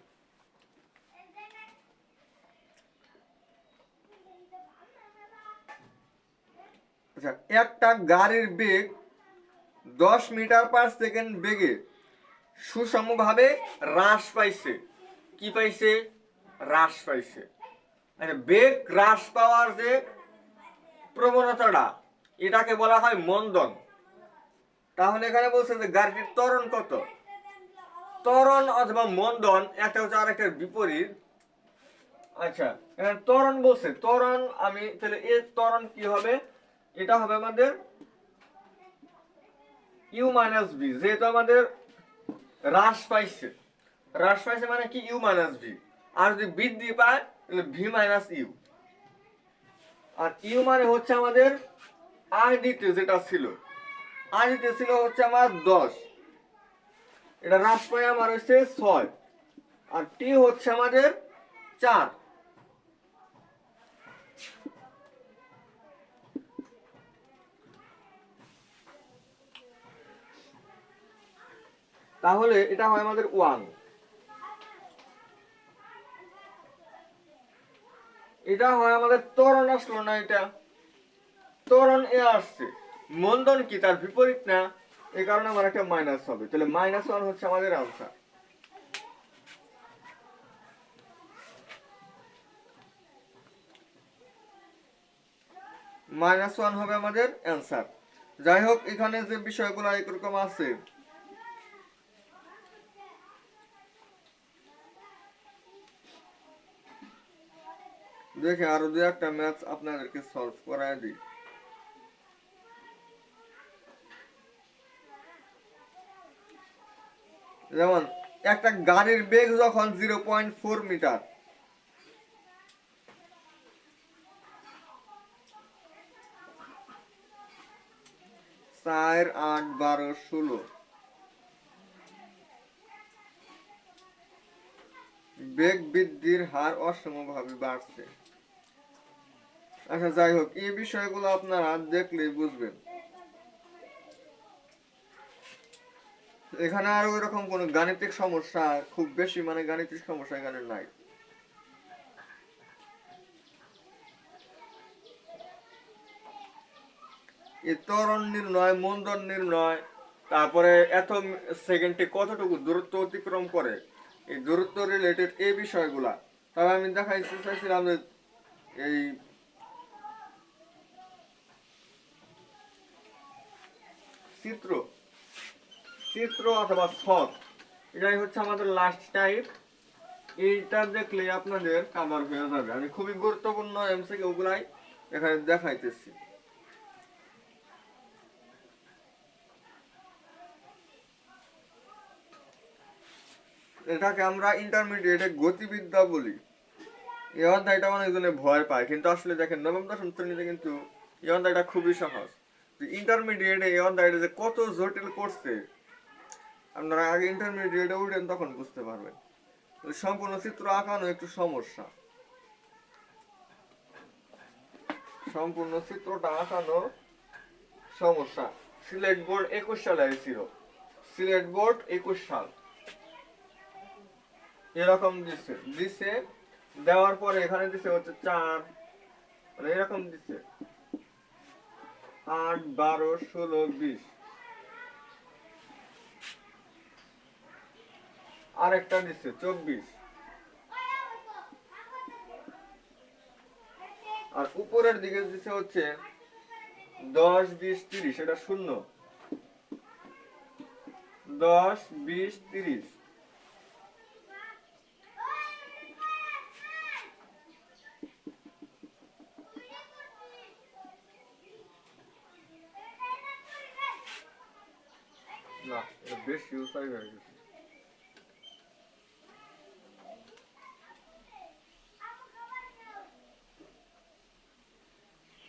Speaker 1: আচ্ছা, একটা গাড়ির বেগ 10 মিটার পার সেকেন্ড বেগে সুষমভাবে হ্রাস পাইছে। কি পাইছে? হ্রাস পাইছে। মানে বেগ হ্রাস পাওয়ার যে প্রবণতাটা, এটাকে বলা হয় মন্দন। তাহলে এখানে বলছে যে গাড়িটির ত্বরণ কত। ত্বরণ অথবা মন্দন একটা হচ্ছে আরেকটার বিপরীত। আচ্ছা, এখানে ত্বরণ বলছে, ত্বরণ আমি তাহলে এর ত্বরণ কি হবে, এটা হবে আমাদের ইউ মাইনাস ভি, যেহেতু আমাদের হ্রাস পাইছে। হ্রাস পাইছে মানে কি, ইউ মাইনাস ভি। আর যদি বৃদ্ধি পায় তাহলে ভি মাইনাস ইউ। আর ইউ মানে হচ্ছে আমাদের আরডিতে যেটা ছিল, আরডিতে ছিল হচ্ছে আমার 10, এটা হ্রাস পায় আমার হচ্ছে 6, আর টি হচ্ছে আমাদের 4। তাহলে এটা হয় আমাদের 1। এটা হয় আমাদের ত্বরণ, আসলো না, এটা ত্বরণ এ আসছে। মন্দন কি তার বিপরীত না, এই কারণে আমার একটা মাইনাস হবে। তাহলে -1 হচ্ছে আমাদের আনসার। -1 হবে আমাদের অ্যান্সার। যাই হোক, এখানে যে বিষয়গুলো এরকম আছে, দেখে আরো দু একটা ম্যাথ আপনাদেরকে সলভ করায় দিই। যেমন একটা গাড়ির বেগ যখন 0.4 মিটার, 4, 8, 12, 16 বেগ বৃদ্ধির হার অসমভাবে বাড়ছে। আচ্ছা, যাই হোক, এই বিষয়গুলো আপনারা দেখলেই বুঝবেন। এখানে আর ওই রকম কোনো গাণিতিক সমস্যা, খুব বেশি মানে গাণিতিক সমস্যা এখানে নাই। এই ত্বরণ নির্ণয়, মন্দন নির্ণয়, তারপরে এত সেকেন্ডে কতটুকু দূরত্ব অতিক্রম করে, এই দূরত্ব রিলেটেড এই বিষয়গুলা। তবে আমি দেখাইতে চাইছিলাম যে এই চিত্র চিত্র অথবা ছক, এটাই হচ্ছে আমাদের লাস্ট টাইপ। এইটা দেখলে আপনাদের কাভার হয়ে যাবে। আমি খুবই গুরুত্বপূর্ণ এমসিকিউ ওগুলাই এখানে দেখাইতেছি। এটাকে আমরা ইন্টারমিডিয়েটে গতিবিদ্যা বলি। এই অধ্যায়টা অনেকজনে ভয় পায়, কিন্তু আসলে দেখেন নবম দশম শ্রেণীতে কিন্তু এই অধ্যায়টা খুবই সহজ। ইন্টারমিডিয়েটে এই অধ্যায়টা যে কত জটিল করছে, আপনারা আগে ইন্টারমিডিয়েটে উঠেন তখন বুঝতে পারবেন। সম্পূর্ণ চিত্র আঁকানো একটু সমস্যা, সম্পূর্ণ চিত্রটা আঁকানো সমস্যা। সিলেট বোর্ড 21 সালে এসেছিল, সিলেট বোর্ড 21 সাল এরকম দিছে দেওয়ার পরে এখানে দিছে হচ্ছে 4, মানে এরকম দিছে 8, 12, 16, 20, আরেকটা দিছে 24, আর উপরের দিকে দিছে হচ্ছে 10, 20, 30, এটা শূন্য। 10, 20, 30, না এটা বেশি উঁচাই হয়ে গেছে।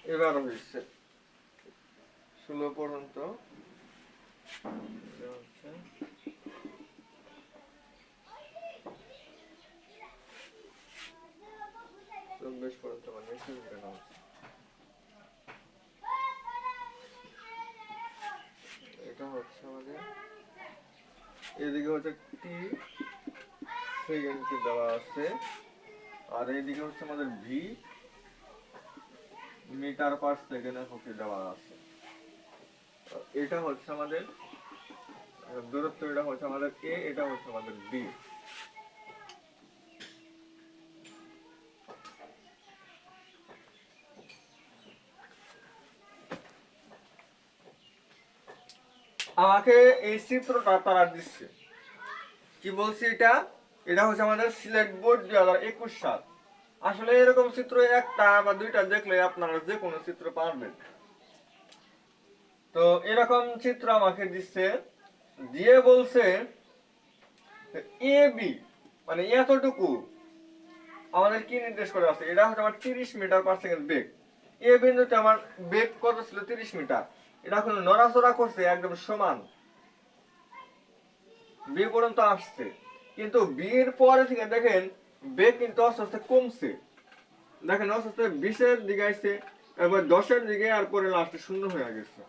Speaker 1: এবার হয়েছে 16 পর্যন্ত, এটা হচ্ছে 24 পর্যন্ত, মানে এটা হচ্ছে আমাদের এদিকে হচ্ছে টি সেকেন্ড দেওয়া আছে, আর এইদিকে হচ্ছে আমাদের ভি মিটার পার সেকেন্ড হচ্ছে দেওয়া আছে। এটা হচ্ছে আমাদের দূরত্ব, এটা হচ্ছে আমাদের এ, এটা হচ্ছে আমাদের বি। আমাকে এই চিত্রটা তারা দিচ্ছে, কি বলছি, এটা এটা হচ্ছে আমাদের সিলেট বোর্ড 2021 সাল। আসলে এরকম চিত্র একটা বা দুইটা দেখলে আপনারা যে কোনো চিত্র পারবেন। তো এরকম চিত্র আমাকে দিচ্ছে, দিয়ে বলছে এ বি, মানে এতটুকু আমাদের কি নির্দেশ করে আছে, এটা হচ্ছে আমার 30 মিটার পার সেকেন্ড বেগ। এ বিন্দুতে আমার বেগ কত ছিল, 30 মিটার। এটা এখন নড়াচড়া করছে একদম সমান, বি পর্যন্ত আসছে, কিন্তু বি এর পরে থেকে দেখেন বেগ কিন্তু আস্তে আস্তে কমছে। দেখেন আস্তে আস্তে 20-এর দিকে আসছে, এবার 10-এর দিকে, আর পরে লাস্টে শূন্য হয়ে গেছে।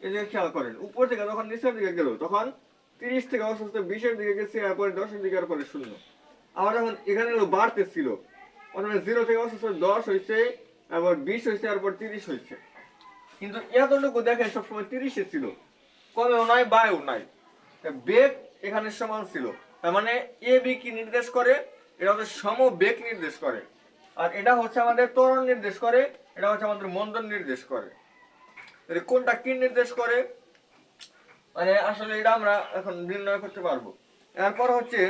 Speaker 1: এই যে খেয়াল করেন, উপর থেকে যখন নিচের দিকে গেল তখন 30 থেকে আস্তে আস্তে 20-এর দিকে গেছে, এরপরে 10-এর দিকে, আর পরে শূন্য। আবার যখন এখানে বাড়তেছিল, প্রথমে 0 থেকে আস্তে আস্তে 10 হয়েছে, এবার 20 হয়েছে, এরপর 30 হয়েছে। কিন্তু এতটুকু দেখেন সবসময় 30-এ ছিল, কমেও নাই বাড়েও নাই, বেগ এখানে সমান ছিল। তার মানে এ বি কি নির্দেশ করে, এটা হচ্ছে সম বেগ নির্দেশ করে, আর এটা হচ্ছে আমাদের ত্বরণ নির্দেশ করে, এটা হচ্ছে আমাদের মন্দন নির্দেশ করে। কোনটা কি নির্দেশ করে, মানে আসলে এটা আমরা এখন নির্ণয় করতে পারবো। এরপর হচ্ছে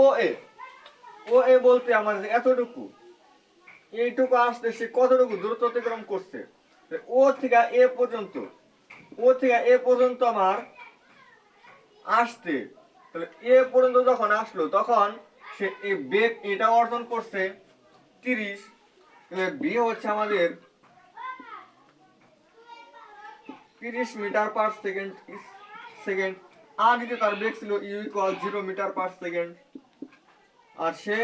Speaker 1: ও এ, ও এ বলতে আমার যে এতটুকু, এইটুকু আসতে সে কতটুকু দূরত্ব অতিক্রম করছে, ও থেকে এ পর্যন্ত, ও থেকে এ পর্যন্ত আমার আসতে, তাহলে এ পর্যন্ত যখন আসলো তখন সে এই বেগ এটা অর্জন করছে 30, বি হচ্ছে আমাদের 30 মিটার পার সেকেন্ড সেকেন্ড। আর যদি তার বেগ ছিল u equal 0 metre per second, আর সে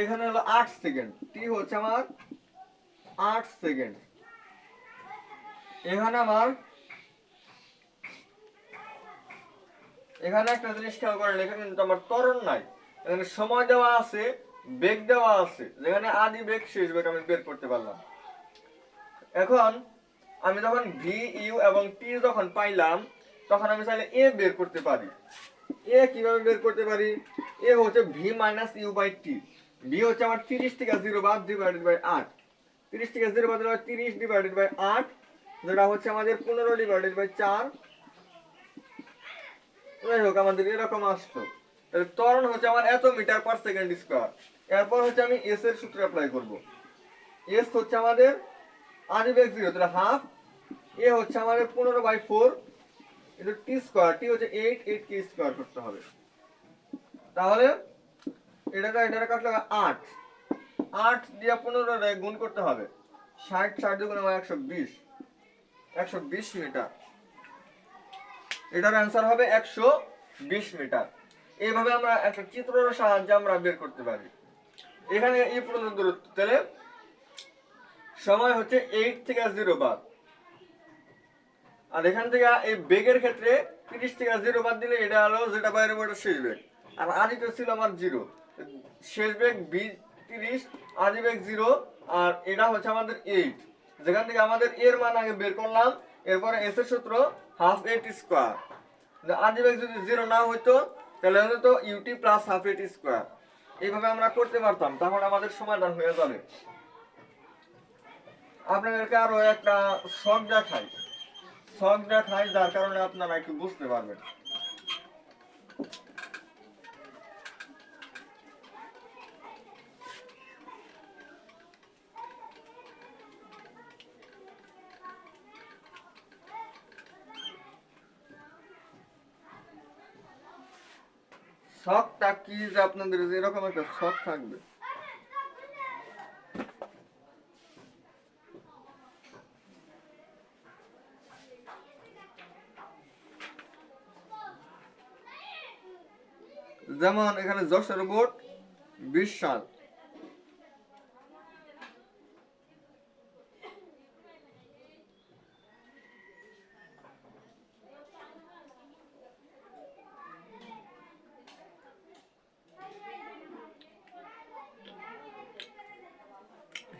Speaker 1: এখানে হলো 8 সেকেন্ড, টি হচ্ছে আমার 8 সেকেন্ড। এখানে আমার এখানে একটা জিনিস খেয়াল করেন, এখানে কিন্তু আমার ত্বরণ নাই, এখানে সময় দেওয়া আছে, বেগ দেওয়া আছে, যেখানে আদি বেগ শেষ বেগ আমি বের করতে পারলাম। এখন আমি যখন ভি ইউ এবং টি যখন পাইলাম, তখন আমি চাইলে এ বের করতে পারি। এ কিভাবে বের করতে পারি? এ হচ্ছে v minus u by t. V হচ্ছে আমার 30 থেকে 0 বাদ ডিভাইডেড বাই 8। 30 থেকে 0 বাদ দিলে 30 ডিভাইডেড বাই 8, যেটা হচ্ছে আমাদের 15 ডিভাইডেড বাই 4। যাই হোক, আমাদের এরকম আসতো। তাহলে ত্বরণ হচ্ছে আমার এত মিটার পার সেকেন্ড স্কয়ার। এরপর হচ্ছে আমি এস এর সূত্র অ্যাপ্লাই করব। এস হচ্ছে আমাদের আদি বেগ 0, তাহলে হাফ এ হচ্ছে আমাদের 15/4 এটা টি স্কয়ার, টি হচ্ছে 8, 8 কে স্কয়ার করতে হবে। তাহলে এটা কাটলে 8, 8 দিয়ে 15 রে গুণ করতে হবে। 60 60 গুণ 120, 120 মিটার। এটার অ্যান্সার হবে 120 মিটার। এইভাবে আমরা একটা চিত্রের সাহায্যে আমরা বের করতে পারি। এখানে এই পর্যন্ত দূরত্ব, তাহলে সময় হচ্ছে 8 থেকে 0 বাদ, আর এখান থেকে এই বেগের ক্ষেত্রে 30 থেকে 0 বাদ দিলে এটা হলো যেটা বাইরে ওটা শেষ বেগ, আর আদিতে ছিল আমার 0, শেষ বেগ 30, আদি বেগ 0, আর এটা হচ্ছে আমাদের 8, যেখান থেকে আমাদের এর মান আগে বের করলাম। এরপরে এস এর সূত্র হাফ এ টি স্কয়ার। আদি বেগ যদি 0 না হইতো তাহলে হতো ইউটি প্লাস হাফ এ টি স্কয়ার। এইভাবে আমরা করতে পারতাম, তখন আমাদের সমাধান হয়ে যাবে। আপনাদেরকে আরো একটা শখ দেখাই, যার কারণে আপনারা একটু বুঝতে পারবেন। শখটা কি যে আপনাদের এরকম একটা শখ থাকবে। যেমন এখানে যশোর বোর্ড 20 সাল,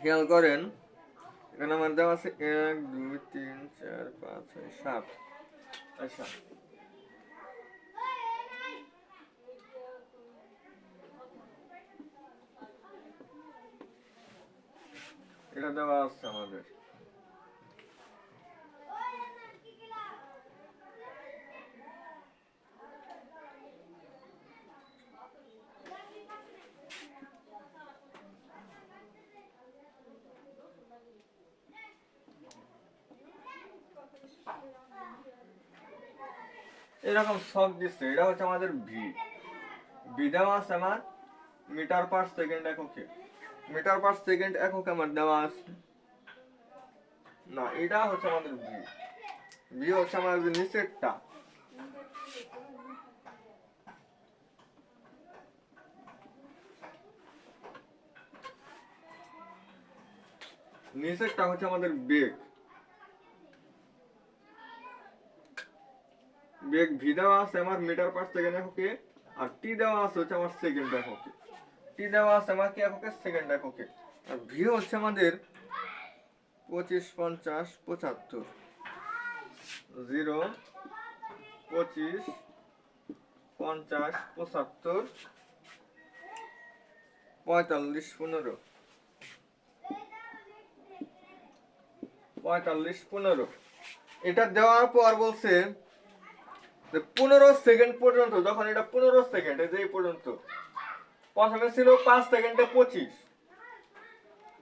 Speaker 1: খেয়াল করেন এখানে আমার দেওয়া আছে 1 2 3 4 5 6 7। আচ্ছা, এটা দেওয়া আছে আমাদের। এরকম শখ দিচ্ছে, এটা হচ্ছে আমাদের ভি দেওয়া আছে আমার মিটার পার সেকেন্ড এককে। মিটার পার সেকেন্ড এককে আমার দেওয়া আছে না, এটা হচ্ছে আমাদের ভি হচ্ছে আমাদের নিচেরটা। নিচেরটা হচ্ছে আমাদের বেগ ভি দেওয়া আছে আমার মিটার পার সেকেন্ড এককে, আর টি দেওয়া আছে হচ্ছে আমার সেকেন্ড এককে। টি দেওয়া আছে আমার কি এককে? সেকেন্ড এককে। আর ভি হচ্ছে আমাদের 25 50 75, 0 25 50 75 45 15, 45 15। এটা দেওয়ার পর বলছে 15 সেকেন্ড পর্যন্ত, যখন এটা 15 সেকেন্ড এই যে এই পর্যন্ত, প্রথমে ছিল 5 সেকেন্ডে 25,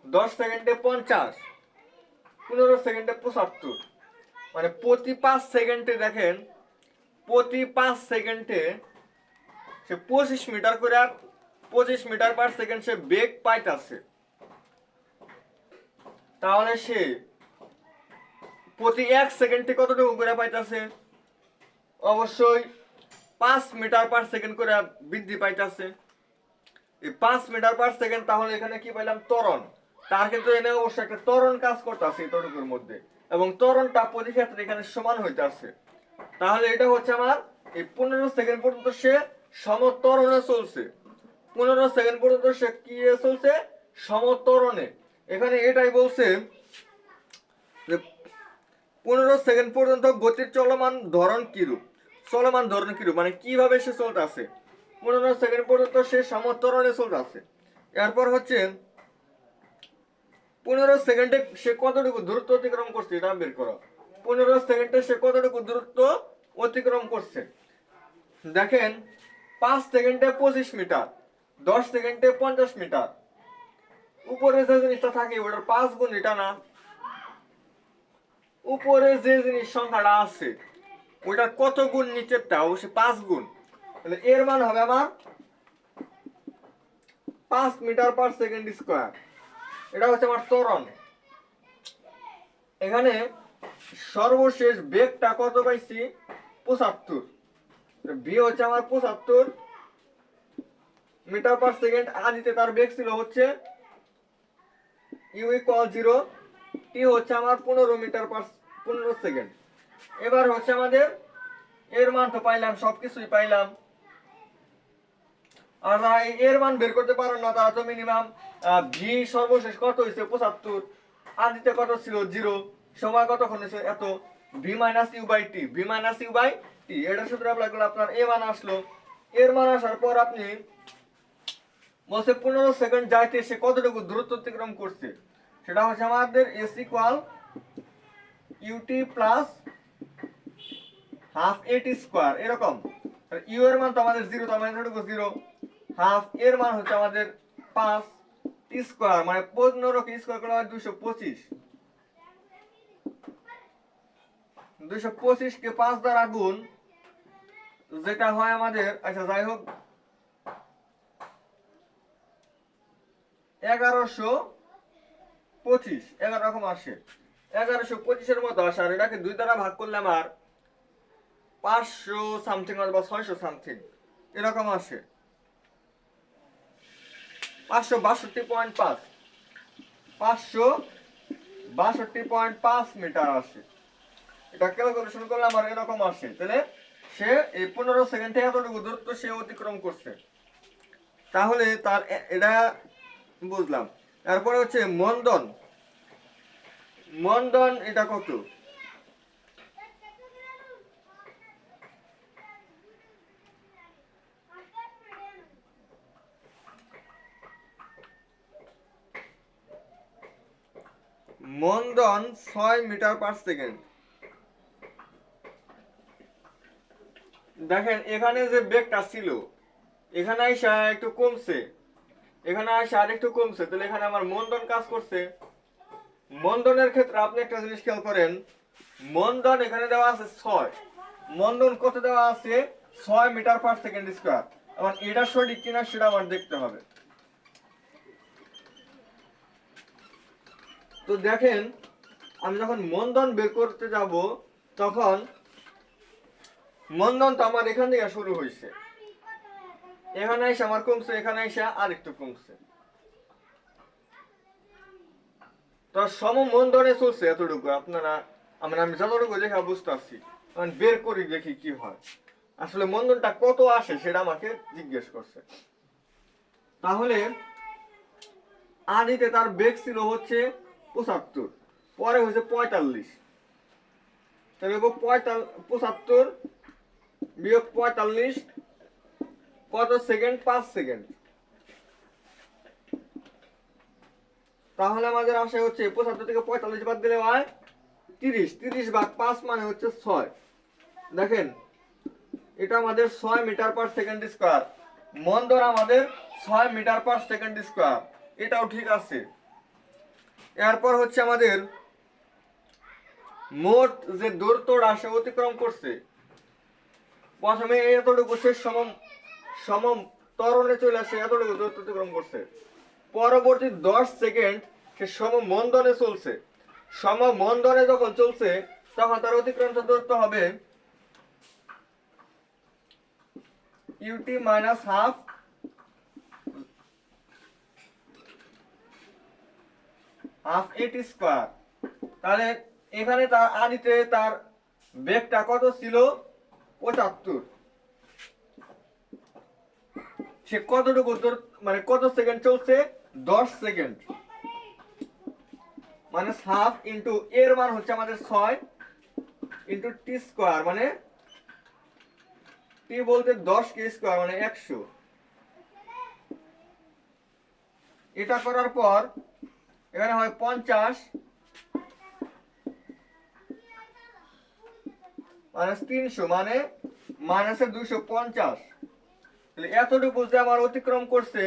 Speaker 1: 10 সেকেন্ডে 50, 15 সেকেন্ডে 75, মানে প্রতি 5 সেকেন্ডে দেখেন, প্রতি 5 সেকেন্ডে সে 25 মিটার করে, 25 মিটার পার সেকেন্ড সে বেগ পাইতাছে। তাহলে সে প্রতি 1 সেকেন্ডে কতটুকু করে পাইতাছে? অবশ্যই 5 মিটার/সেকেন্ড করে বৃদ্ধি পাইতাছে। এই 5 মিটার/সেকেন্ড, তাহলে এখানে কি পাইলাম? ত্বরণ। তার কিন্তু এনে অবশ্যই একটা ত্বরণ কাজ করতেছে এতটুকুর মধ্যে, এবং ত্বরণটা প্রতি ক্ষেত্রে এখানে সমান হইতাছে। তাহলে এটা হচ্ছে আমার এই 15 সেকেন্ড পর্যন্ত সে সমত্বরণে চলছে। 15 সেকেন্ড পর্যন্ত সে কি চলছে? সমত্বরণে। এখানে এটাই বলছে যে 15 সেকেন্ড পর্যন্ত গতির চলমান ধরন কিরূপ। চলমান ধরন কিরূপ মানে কিভাবে সে চলতেছে। 15 সেকেন্ড পর্যন্ত সে সমত্বরণে চলতেছে। এরপর হচ্ছে 15 সেকেন্ডে সে কতটুকু দূরত্ব অতিক্রম করছে এটা বের করো। 15 সেকেন্ডে সে কতটুকু দূরত্ব অতিক্রম করছে। দেখেন 5 সেকেন্ডে 25 মিটার, 10 সেকেন্ডে 50 মিটার। উপরে যে জিনিসটা থাকে ওটার 5 গুণ, এটা না। উপরে যে জিনিস সংখ্যাটা আছে ওটার কত গুণ নিচেরটা? অবশ্যই 5 গুণ। তাহলে এর মান হবে আমার 5 মিটার/সেকেন্ড স্কয়ার। এটা হচ্ছে আমার ত্বরণ। এখানে সর্বশেষ বেগটা কত পাইছি? 75। বি হচ্ছে আমার 75 মিটার/সেকেন্ড। আদিতে তার বেগ ছিল হচ্ছে u=0। টি হচ্ছে আমার 15 সেকেন্ড। এবার হচ্ছে আমাদের এর মান তো পাইলাম, সবকিছুই পাইলাম। আর যারা এর মান বের করতে পারেন না তারা তো মিনিমাম ভি সর্বশেষ কত হয়েছে? 75। আদিতে কত ছিল? 0। সময় কতক্ষণ হয়েছে? এত। V minus u by t, v minus u by t, এটার সূত্র অ্যাপ্লাই করলে আপনার এ মান আসলো। এর মান আসার পর আপনি বলছে 15 সেকেন্ড যাইতে সে কতটুকু দূরত্ব অতিক্রম করছে। সেটা হচ্ছে আমাদের s equal ut plus half at square, এরকম। ইউ এর মান তো আমাদের 0, তো আমাদের এতটুকু 0। হাফ এর মান হচ্ছে আমাদের 5 টি স্কোয়ার, মানে 15 কে স্কোয়ার করলে হয় 225। 225 কে 5 দ্বারা গুণ, যেটা হয় আমাদের, আচ্ছা যাই হোক, 1125 এরকম আসে। 1125 এর মতো আসে। আর এটাকে 2 দ্বারা ভাগ করলে আমার 500 সামথিং অথবা 600 সামথিং এরকম আসে। 562.5, 562.5 মিটার আসে। এটা ক্যালকুলেশন করলে আমার এরকম আসে। তাহলে সে এই 15 সেকেন্ডে এতটুকু দূরত্ব সে অতিক্রম করছে। তাহলে তার এটা বুঝলাম। তারপরে হচ্ছে মন্দন। মন্দন এটা কত? মন্দন 6 মিটার/সেকেন্ড। দেখেন এখানে যে বেগটা ছিল এখানে আইসা একটু কমছে, এখানে আইসা আর একটু কমছে। তাহলে এখানে আমার মন্দন কাজ করছে। মন্দনের ক্ষেত্রে আপনি একটা জিনিস খেয়াল করেন, মন্দন এখানে দেওয়া আছে 6। মন্দন কত দেওয়া আছে? 6 মিটার/সেকেন্ড স্কয়ার। আমার এটা সঠিক কিনা সেটা আমার দেখতে হবে। তো দেখেন আমি যখন মন্দন বের করতে যাব তখন মন্দন তো আমার এখান থেকে শুরু হয়েছে, এখানে এসে আমার কমছে, এখানে এসে আর একটু কমছে। তো সমমন্দনে চলছে এতটুকু। আপনারা আমি যতটুকু লেখা বুঝতে পারছি, বের করি দেখি কি হয়। আসলে মন্দনটা কত আসে সেটা আমাকে জিজ্ঞেস করছে। তাহলে আদিতে তার বেগ ছিল হচ্ছে 75, পরে হয়েছে 45। তাহলে 75 বিয়োগ 45 কত সেকেন্ড? 5 সেকেন্ড। তাহলে আমাদের আসে হচ্ছে 75 থেকে 45 বাদ দিলে হয় 30। 30 ভাগ 5 মানে হচ্ছে 6। দেখেন এটা আমাদের 6 মিটার/সেকেন্ড স্কয়ার। মন্দন আমাদের 6 মিটার/সেকেন্ড স্কয়ার, এটাও ঠিক আছে। এরপর হচ্ছে আমাদের মোট যে দূরত্বটা সে অতিক্রম করছে, প্রথমে এতটুকু সে সম ত্বরণে চলে আসে, এতটুকু দূরত্ব অতিক্রম করছে। পরবর্তী 10 সেকেন্ড সে সমমন্দনে চলছে। সমমন্দনে যখন চলছে তখন তার অতিক্রান্ত দূরত্ব হবে ইউটি মাইনাস হাফ এটি স্কয়ার। তাহলে এখানে তার আদিতে তার বেগটা কত ছিল 75, সে কতটুকু মানে কত সেকেন্ড চলছে 10 সেকেন্ড, মানে হাফ ইন্টু এর মান হচ্ছে আমাদের 6 ইন্টু টি স্কয়ার, মানে টি বলতে 10 কে স্কয়ার মানে 100। এটা করার পর এখানে হয় 50 মাইনাস 300 মানে মাইনাসে 250। তাহলে এতটুকু যে আমার অতিক্রম করছে,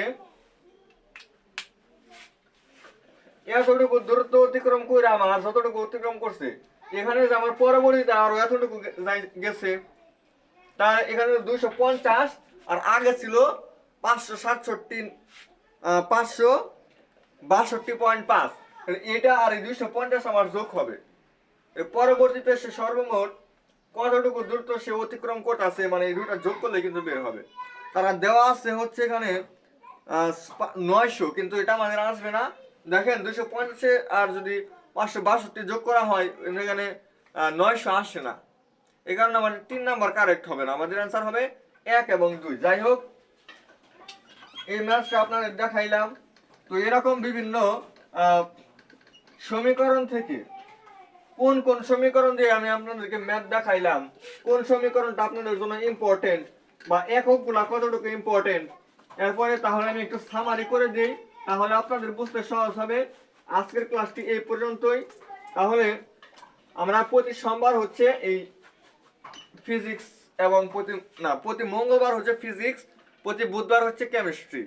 Speaker 1: এতটুকু দূরত্ব অতিক্রম করে আমার যতটুকু অতিক্রম করছে, এখানে যে আমার পরবর্তীতে আরো এতটুকু গেছে, তার এখানে 250 আর আগে ছিল 562.5। এটা আর এই 250 আমার যোগ হবে। পরবর্তীতে সে সর্বমোট কতটুকু দূরত্ব সে অতিক্রম করতেছে, মানে এই দুইটা যোগ করলে কিন্তু বের হবে। তারা দেওয়া আছে হচ্ছে এখানে 900, কিন্তু এটা আমাদের আসবে না। দেখেন 250 আর যদি 562 যোগ করা হয় এখানে 900 আসে না, এই কারণে আমাদের 3 নাম্বার কারেক্ট হবে না, আমাদের অ্যান্সার হবে 1 এবং 2। যাই হোক, এই ম্যাথটা আপনাদের দেখাইলাম। তো এরকম বিভিন্ন সমীকরণ থেকে কোন কোন সমীকরণ দিয়ে আমি আপনাদেরকে ম্যাথ দেখাইলাম, কোন সমীকরণটা আপনাদের জন্য ইম্পর্টেন্ট বা এককগুলা কতটুকু ইম্পর্টেন্ট, এরপরে তাহলে আমি একটু সামারি করে দিই, তাহলে আপনাদের বুঝতে সহজ হবে। আজকের ক্লাসটি এই পর্যন্তই। তাহলে আমরা প্রতি সোমবার হচ্ছে এই ফিজিক্স এবং প্রতি মঙ্গলবার হচ্ছে ফিজিক্স, প্রতি বুধবার হচ্ছে কেমিস্ট্রি,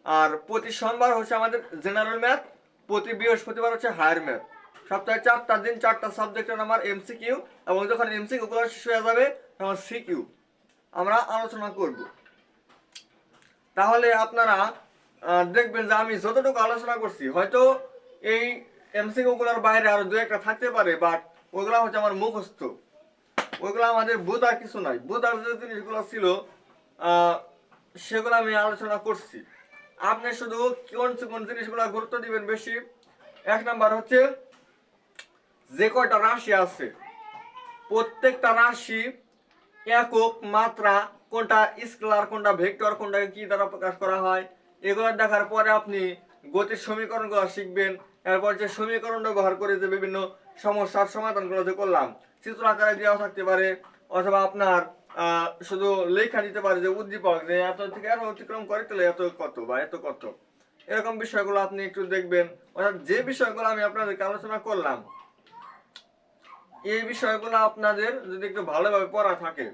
Speaker 1: আর প্রতি সোমবার হচ্ছে আমাদের জেনারেল ম্যাথ, প্রতি বৃহস্পতিবার হচ্ছে হায়ার ম্যাথ। সপ্তাহে 4টা দিন 4টা সাবজেক্টের আমার এমসিকিউ, এবং যখন এমসিকিউ গুলো শেষ হয়ে যাবে তখন সিকিউ আমরা আলোচনা করব। তাহলে আপনারা দেখবেন যে আমি যতটুকু আলোচনা করছি, হয়তো এই এমসিকিউ গুলোর বাইরে আরো দু একটা থাকতে পারে, বাট ওইগুলো হচ্ছে আমার মুখস্থ, ওইগুলো আমাদের বোঝার কিছু নাই। বোঝার যে জিনিসগুলো ছিল সেগুলো আমি আলোচনা করছি। আপনি শুধু কোন কোন জিনিসগুলো গুরুত্ব দিবেন বেশি, 1 নাম্বার হচ্ছে যে কয়টা রাশি আছে প্রত্যেকটা রাশি একক মাত্রা, কোনটা স্কেলার কোনটা ভেক্টর কোনটা কি দ্বারা প্রকাশ করা হয়, এগুলো দেখার পরে আপনি গতির সমীকরণগুলো শিখবেন। এরপর যে সমীকরণ ব্যবহার করে যে বিভিন্ন সমস্যার সমাধানগুলো যে করলাম, চিত্র আকারে দেওয়া থাকতে পারে, অথবা আপনার শুধু লেখা দিতে পারে যে উদ্দীপক যে এত থেকে এত অতিক্রম করে তাহলে এত কত বা এত কত, এরকম বিষয়গুলো আপনি একটু দেখবেন। অর্থাৎ যে বিষয়গুলো আমি আপনাদেরকে আলোচনা করলাম, এই বিষয়গুলো আপনাদের যদি একটু ভালোভাবে পড়া থাকে,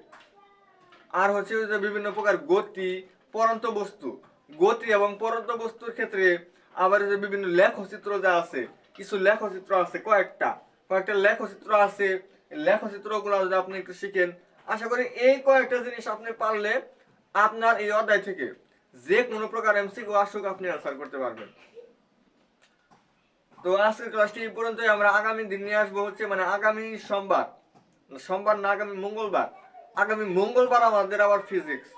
Speaker 1: আর হচ্ছে যে বিভিন্ন প্রকার গতি, পরন্ত বস্তু, গতি এবং পরন্ত বস্তুর ক্ষেত্রে আবার যে বিভিন্ন লেখচিত্র যা আছে, কিছু লেখচিত্র আছে, কয়েকটা লেখচিত্র আছে, লেখচিত্রগুলো যদি আপনি একটু শিখেন, আশা করি এই কয়েকটা জিনিস আপনি পারলে আপনার এই অধ্যায় থেকে যে কোনো প্রকার এমসিকিউ আসুক আপনি আনসার করতে পারবেন। তো আজকের ক্লাসটি এই পর্যন্তই। আমরা আগামী দিন নিয়ে আসবো হচ্ছে মানে আগামী সোমবার না আগামী মঙ্গলবার আমাদের আবার ফিজিক্স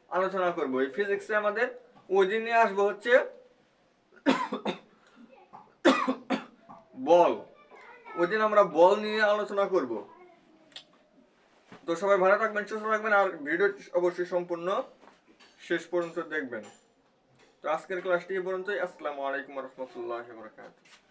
Speaker 1: আলোচনা করবো। এই ফিজিক্সে আমাদের ওই দিন নিয়ে আসবো হচ্ছে বল, ওই দিন আমরা বল নিয়ে আলোচনা করব। তো সবাই ভালো থাকবেন, সুস্থ থাকবেন, আর ভিডিও অবশ্যই সম্পূর্ণ শেষ পর্যন্ত দেখবেন। তো আজকের ক্লাসটি এই পর্যন্তই। আসসালামু আলাইকুম ওয়া রাহমাতুল্লাহি ওয়া বারাকাতুহু।